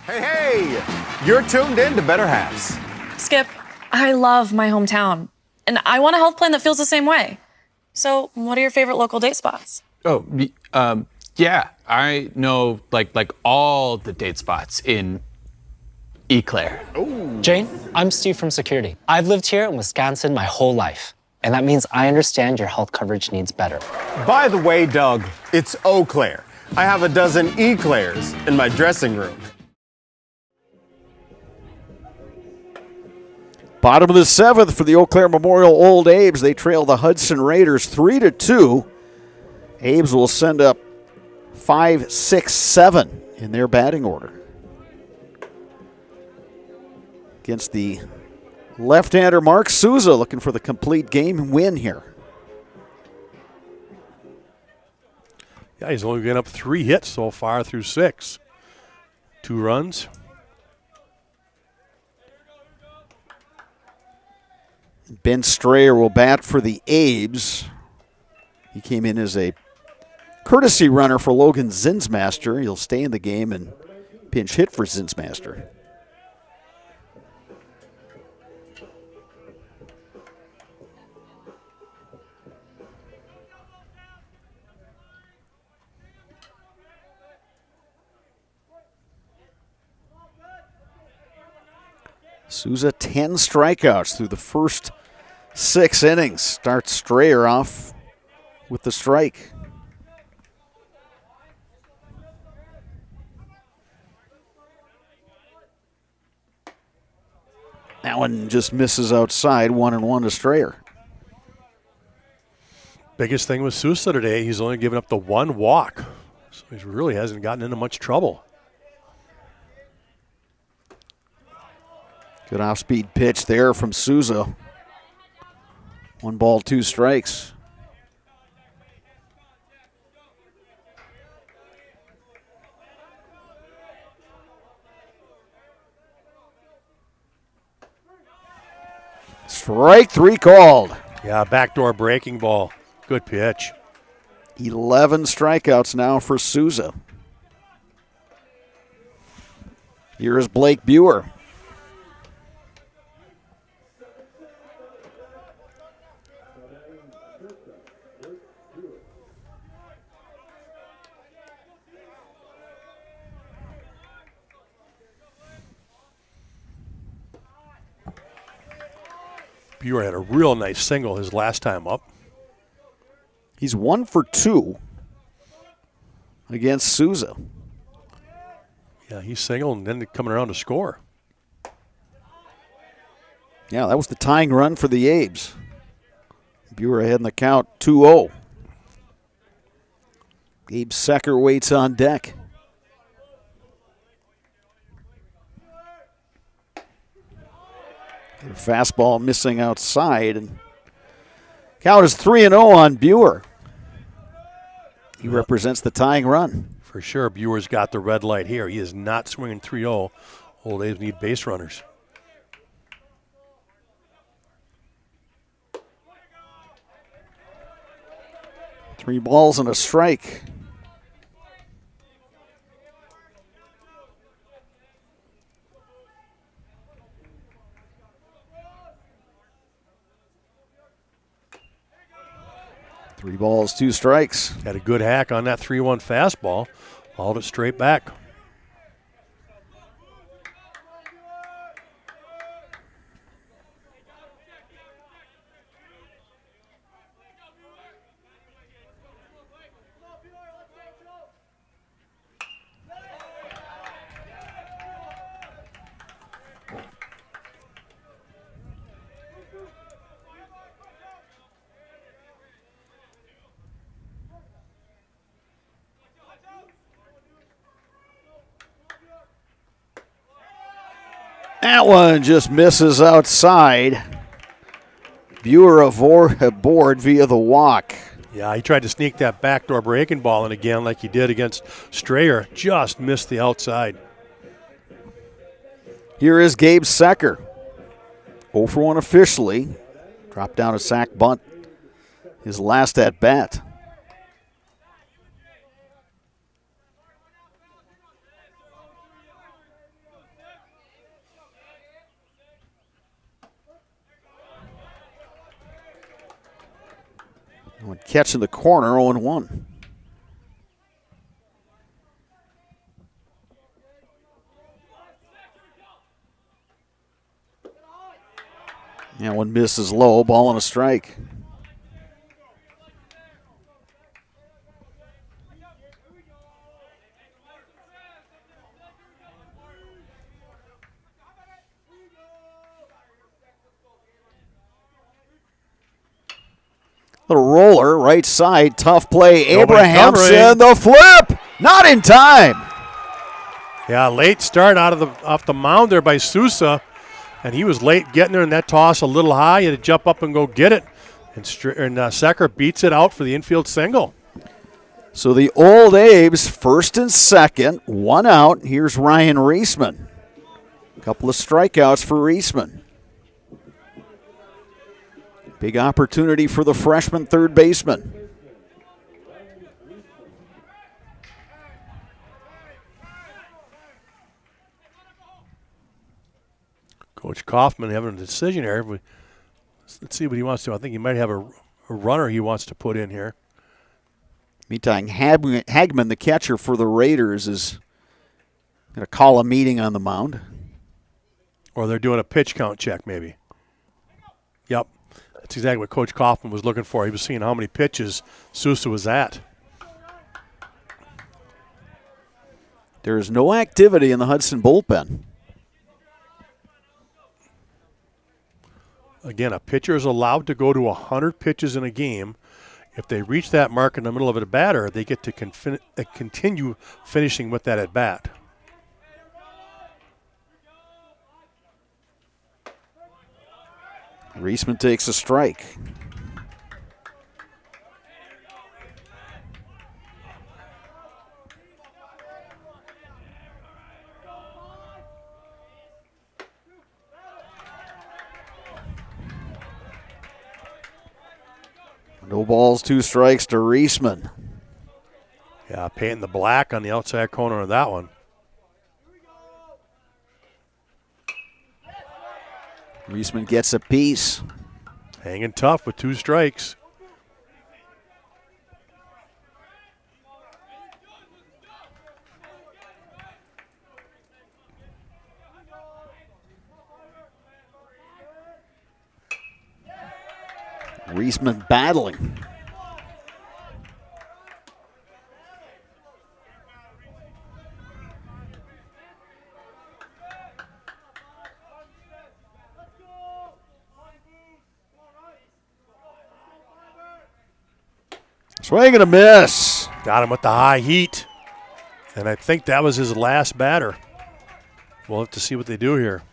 Hey, you're tuned in to Better Halves. Skip, I love my hometown, and I want a health plan that feels the same way. So, what are your favorite local date spots? Oh, yeah, I know like all the date spots in Eclair. Jane, I'm Steve from Security. I've lived here in Wisconsin my whole life, and that means I understand your health coverage needs better. By the way, Doug, it's Eau Claire. I have a dozen Eclairs in my dressing room. Bottom of the 7th for the Eau Claire Memorial Old Abe's. They trail the Hudson Raiders 3-2. Abe's will send up 5, 6, 7 in their batting order. Against the left-hander Mark Souza, looking for the complete game win here. Yeah, he's only given up 3 hits so far through 6. 2 runs. Ben Strayer will bat for the Abes. He came in as a courtesy runner for Logan Zinsmaster. He'll stay in the game and pinch hit for Zinsmaster. Souza 10 strikeouts through the first 6 innings. Starts Strayer off with the strike. That one just misses outside, 1-1 to Strayer. Biggest thing with Sousa today, he's only given up the 1 walk. So he really hasn't gotten into much trouble. Good off-speed pitch there from Souza. 1 ball, 2 strikes. Strike 3 called. Yeah, backdoor breaking ball. Good pitch. 11 strikeouts now for Souza. Here is Blake Buer. Buer had a real nice single his last time up. He's 1 for 2 against Souza. Yeah, he singled and then coming around to score. Yeah, that was the tying run for the Abes. Buer ahead in the count, 2-0. Gabe Secker waits on deck. The fastball missing outside, and count is 3-0 on Buer. He represents the tying run. For sure, Buer's got the red light here. He is not swinging 3-0. Old A's need base runners. Three balls and a strike. Three balls, 2 strikes. Had a good hack on that 3-1 fastball. Followed it straight back. That one just misses outside. Buer aboard via the walk. Yeah, he tried to sneak that backdoor breaking ball in again like he did against Strayer. Just missed the outside. Here is Gabe Secker. 0 for 1 officially. Dropped down a sac bunt. His last at bat. One catch in the corner, 0-1. Yeah, one misses low, ball and a strike. Little roller, right side, tough play. Abrahamson, the flip, not in time. Yeah, late start off the mound there by Sousa, and he was late getting there, and that toss a little high. He had to jump up and go get it, and Secker beats it out for the infield single. So the Old Abe's first and second, one out. Here's Ryan Reisman. A couple of strikeouts for Reisman. Big opportunity for the freshman third baseman. Coach Kaufman having a decision here. Let's see what he wants to. I think he might have a runner he wants to put in here. Meantime, Hagman, the catcher for the Raiders, is going to call a meeting on the mound. Or they're doing a pitch count check, maybe. Yep. That's exactly what Coach Kaufman was looking for. He was seeing how many pitches Sousa was at. There is no activity in the Hudson bullpen. Again, a pitcher is allowed to go to 100 pitches in a game. If they reach that mark in the middle of a batter, they get to continue finishing with that at bat. Reisman takes a strike. No balls, 2 strikes to Reisman. Yeah, painting the black on the outside corner of that one. Reisman gets a piece. Hanging tough with 2 strikes. Reisman battling. Swing and a miss. Got him with the high heat. And I think that was his last batter. We'll have to see what they do here.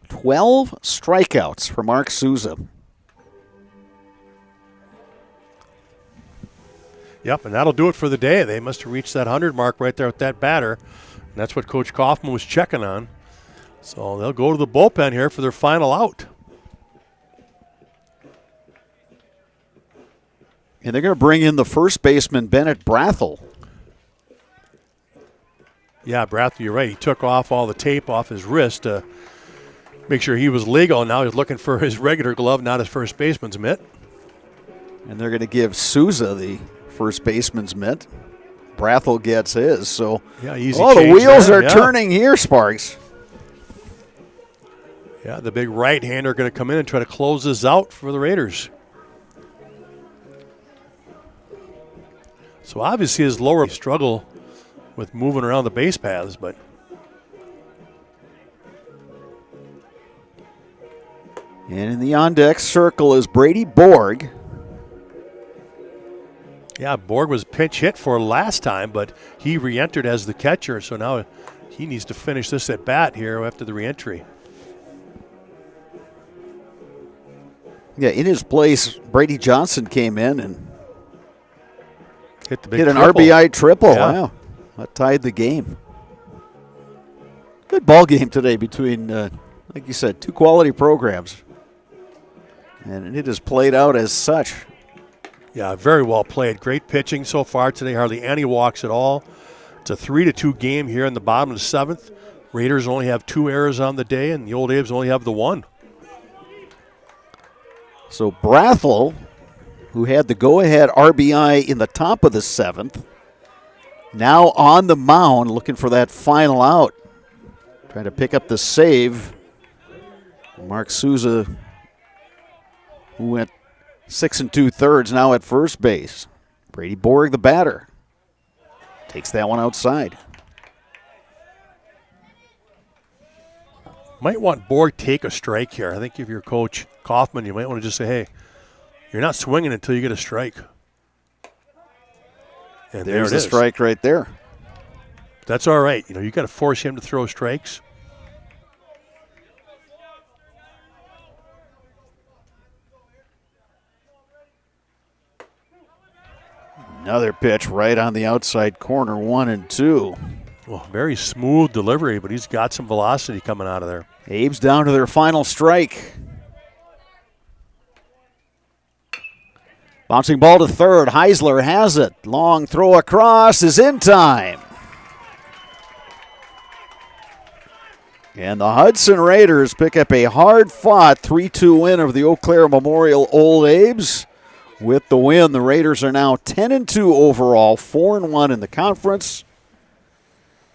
Twelve strikeouts for Mark Sousa. Yep, and that'll do it for the day. They must have reached that 100 mark right there with that batter. And that's what Coach Kaufman was checking on. So they'll go to the bullpen here for their final out. And they're going to bring in the first baseman, Bennett Brathel. Yeah, Brathel, you're right. He took off all the tape off his wrist to make sure he was legal. Now he's looking for his regular glove, not his first baseman's mitt. And they're going to give Sousa the first baseman's mitt. Brathel gets his. So, yeah, easy. The wheels are turning here, Sparks. Yeah, the big right-hander going to come in and try to close this out for the Raiders. So obviously his lower struggle with moving around the base paths, but and in the on-deck circle is Brady Borg. Yeah, Borg was pinch hit for last time, but he re-entered as the catcher, so now he needs to finish this at bat here after the re-entry. Yeah, in his place, Brady Johnson came in and hit an RBI triple. Yeah. Wow, that tied the game. Good ball game today between, like you said, 2 quality programs. And it has played out as such. Yeah, very well played. Great pitching so far today. Hardly any walks at all. It's a 3-2 game here in the bottom of the 7th. Raiders only have 2 errors on the day, and the Old Abe's only have the 1. So Brathel, who had the go-ahead RBI in the top of the 7th, now on the mound looking for that final out. Trying to pick up the save. Mark Sousa, who went 6 2/3, now at first base. Brady Borg, the batter, takes that one outside. Might want Borg take a strike here. I think if you're Coach Kaufman, you might want to just say, hey, you're not swinging until you get a strike. And There's there it the is. strike right there. That's all right. You got to force him to throw strikes. Another pitch right on the outside corner, 1-2. Well, very smooth delivery, but he's got some velocity coming out of there. Abe's down to their final strike. Bouncing ball to third. Heisler has it. Long throw across is in time. And the Hudson Raiders pick up a hard-fought 3-2 win over the Eau Claire Memorial Old Abes. With the win, the Raiders are now 10-2 overall, 4-1 in the conference.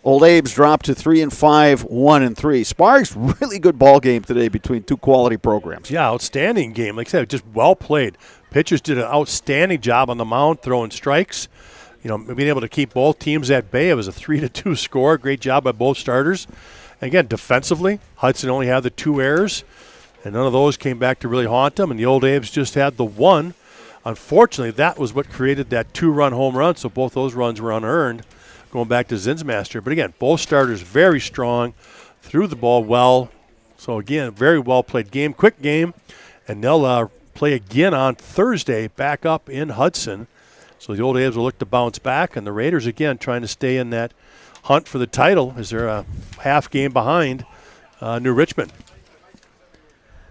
Old Abes dropped to 3-5, 1-3. Sparks, really good ball game today between two quality programs. Yeah, outstanding game. Like I said, just well played. Pitchers did an outstanding job on the mound throwing strikes. You know, being able to keep both teams at bay. It was a 3-2 score. Great job by both starters. Again, defensively, Hudson only had the 2 errors, and none of those came back to really haunt them, and the Old Abes just had the 1. Unfortunately, that was what created that 2-run home run, so both those runs were unearned, going back to Zinsmaster. But again, both starters very strong, threw the ball well. So again, very well played game, quick game, and they'll play again on Thursday back up in Hudson. So the Old Abes will look to bounce back, and the Raiders, again, trying to stay in that hunt for the title as they're a half game behind New Richmond.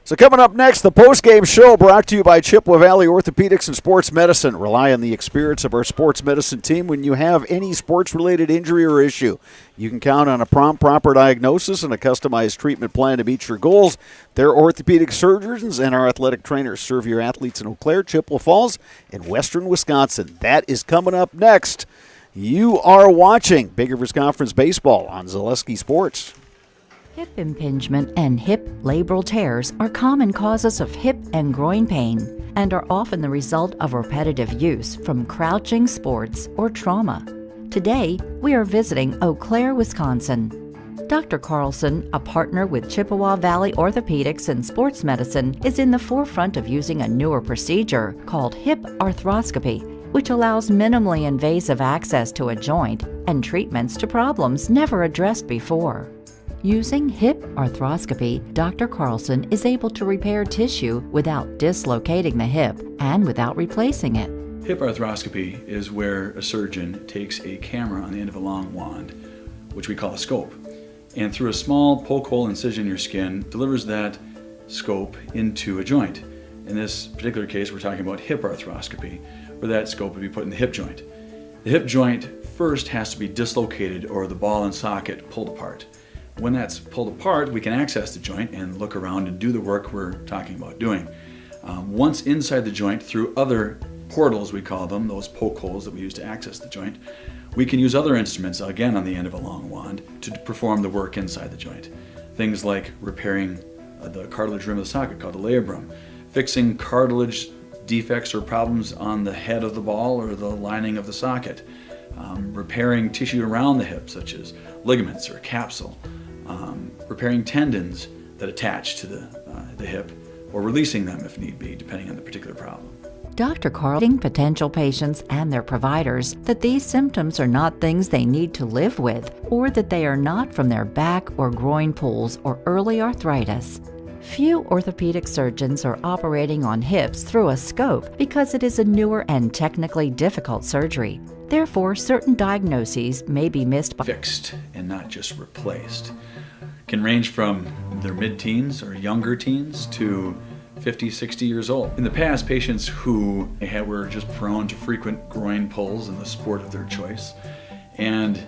So coming up next, the post-game show brought to you by Chippewa Valley Orthopedics and Sports Medicine. Rely on the experience of our sports medicine team when you have any sports-related injury or issue. You can count on a prompt, proper diagnosis and a customized treatment plan to meet your goals. Their orthopedic surgeons and our athletic trainers serve your athletes in Eau Claire, Chippewa Falls, and western Wisconsin. That is coming up next. You are watching Big Rivers Conference Baseball on Zaleski Sports. Hip impingement and hip labral tears are common causes of hip and groin pain and are often the result of repetitive use from crouching sports or trauma. Today, we are visiting Eau Claire, Wisconsin. Dr. Carlson, a partner with Chippewa Valley Orthopedics and Sports Medicine, is in the forefront of using a newer procedure called hip arthroscopy, which allows minimally invasive access to a joint and treatments to problems never addressed before. Using hip arthroscopy, Dr. Carlson is able to repair tissue without dislocating the hip and without replacing it. Hip arthroscopy is where a surgeon takes a camera on the end of a long wand, which we call a scope, and through a small poke hole incision in your skin, delivers that scope into a joint. In this particular case, we're talking about hip arthroscopy, where that scope would be put in the hip joint. The hip joint first has to be dislocated or the ball and socket pulled apart. When that's pulled apart, we can access the joint and look around and do the work we're talking about doing. Once inside the joint, through other portals, we call them, those poke holes that we use to access the joint, we can use other instruments, again on the end of a long wand, to perform the work inside the joint. Things like repairing the cartilage rim of the socket, called the labrum, fixing cartilage defects or problems on the head of the ball or the lining of the socket, repairing tissue around the hip, such as ligaments or capsule, repairing tendons that attach to the hip, or releasing them if need be, depending on the particular problem. Dr. Carlson potential patients and their providers that these symptoms are not things they need to live with, or that they are not from their back or groin pulls or early arthritis. Few orthopedic surgeons are operating on hips through a scope because it is a newer and technically difficult surgery. Therefore, certain diagnoses may be missed by fixed and not just replaced. Can range from their mid-teens or younger teens to 50, 60 years old. In the past, patients who were just prone to frequent groin pulls in the sport of their choice and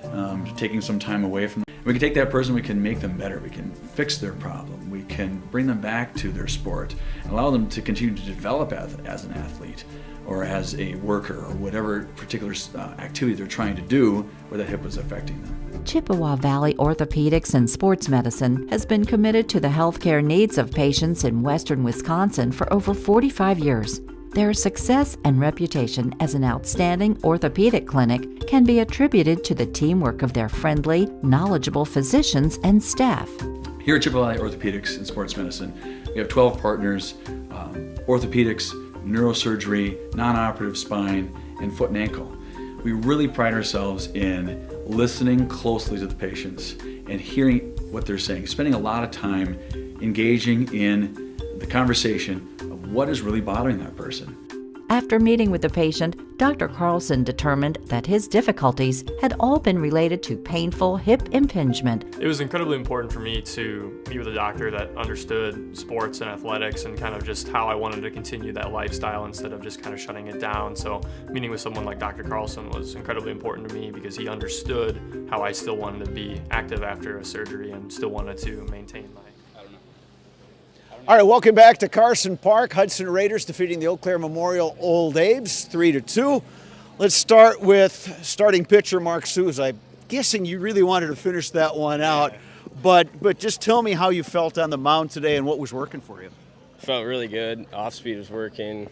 taking some time away from them. We can take that person, we can make them better, we can fix their problem, we can bring them back to their sport and allow them to continue to develop as an athlete or as a worker or whatever particular activity they're trying to do where that hip was affecting them. Chippewa Valley Orthopedics and Sports Medicine has been committed to the healthcare needs of patients in western Wisconsin for over 45 years. Their success and reputation as an outstanding orthopedic clinic can be attributed to the teamwork of their friendly, knowledgeable physicians and staff. Here at Chippewa Valley Orthopedics and Sports Medicine, we have 12 partners, orthopedics, neurosurgery, non-operative spine, and foot and ankle. We really pride ourselves in listening closely to the patients and hearing what they're saying, spending a lot of time engaging in the conversation of what is really bothering that person. After meeting with the patient, Dr. Carlson determined that his difficulties had all been related to painful hip impingement. It was incredibly important for me to meet with a doctor that understood sports and athletics and kind of just how I wanted to continue that lifestyle instead of just kind of shutting it down. So meeting with someone like Dr. Carlson was incredibly important to me because he understood how I still wanted to be active after a surgery and still wanted to maintain my. All right, welcome back to Carson Park. Hudson Raiders defeating the Eau Claire Memorial Old Abe's 3-2. Let's start with starting pitcher Mark Souza. I'm guessing you really wanted to finish that one out, but just tell me how you felt on the mound today and what was working for you. Felt really good. Off speed was working.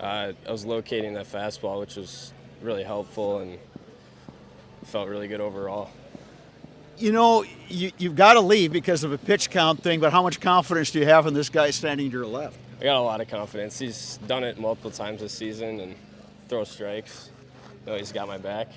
I was locating that fastball, which was really helpful, and felt really good overall. You know, you've got to leave because of a pitch count thing, but how much confidence do you have in this guy standing to your left? I got a lot of confidence. He's done it multiple times this season and throw strikes. You know, he's got my back.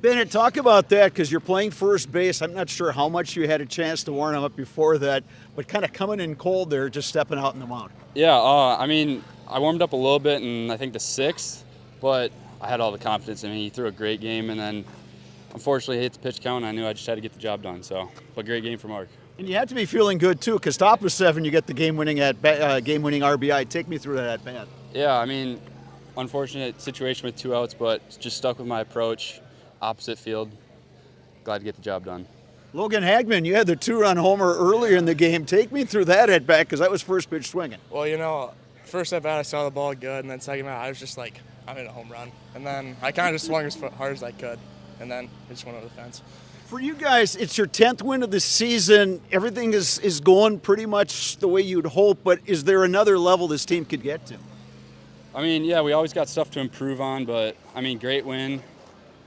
Bennett, talk about that because you're playing first base. I'm not sure how much you had a chance to warm him up before that, but kind of coming in cold there, just stepping out in the mound. Yeah, I mean, I warmed up a little bit in, I think, the 6th, but I had all the confidence in him. He threw a great game, and then unfortunately, I hit the pitch count, and I knew I just had to get the job done. So, but great game for Mark. And you have to be feeling good too, because top of 7, you get the game-winning RBI. Take me through that at bat. Yeah, I mean, unfortunate situation with 2 outs, but just stuck with my approach, opposite field. Glad to get the job done. Logan Hagman, you had the 2-run homer earlier in the game. Take me through that at bat, because that was first pitch swinging. Well, you know, first at bat I saw the ball good, and then second at bat I was just like, I'm in a home run, and then I kind of just swung as hard as I could. And then it just went over the fence. For you guys, it's your 10th win of the season. Everything is going pretty much the way you'd hope, but is there another level this team could get to? I mean, yeah, we always got stuff to improve on, but, I mean, great win.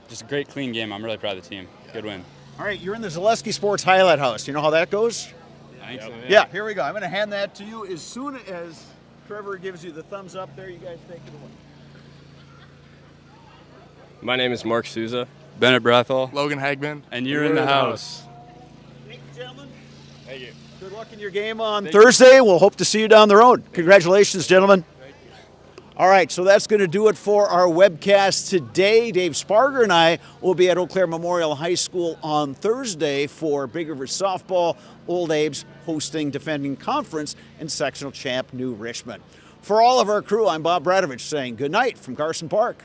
Just a great, clean game. I'm really proud of the team. Good win. All right, you're in the Zaleski Sports Highlight House. You know how that goes? I think so, yeah, here we go. I'm going to hand that to you as soon as Trevor gives you the thumbs up there. You guys take it away. My name is Mark Souza. Bennett Brethel. Logan Hagman. And you're in the house. Thank you, gentlemen. Thank you. Good luck in your game on Thursday. We'll hope to see you down the road. Congratulations, gentlemen. Thank you. All right, so that's going to do it for our webcast today. Dave Sparger and I will be at Eau Claire Memorial High School on Thursday for Big River Softball. Old Abe's hosting defending conference and sectional champ New Richmond. For all of our crew, I'm Bob Bradovich saying good night from Carson Park.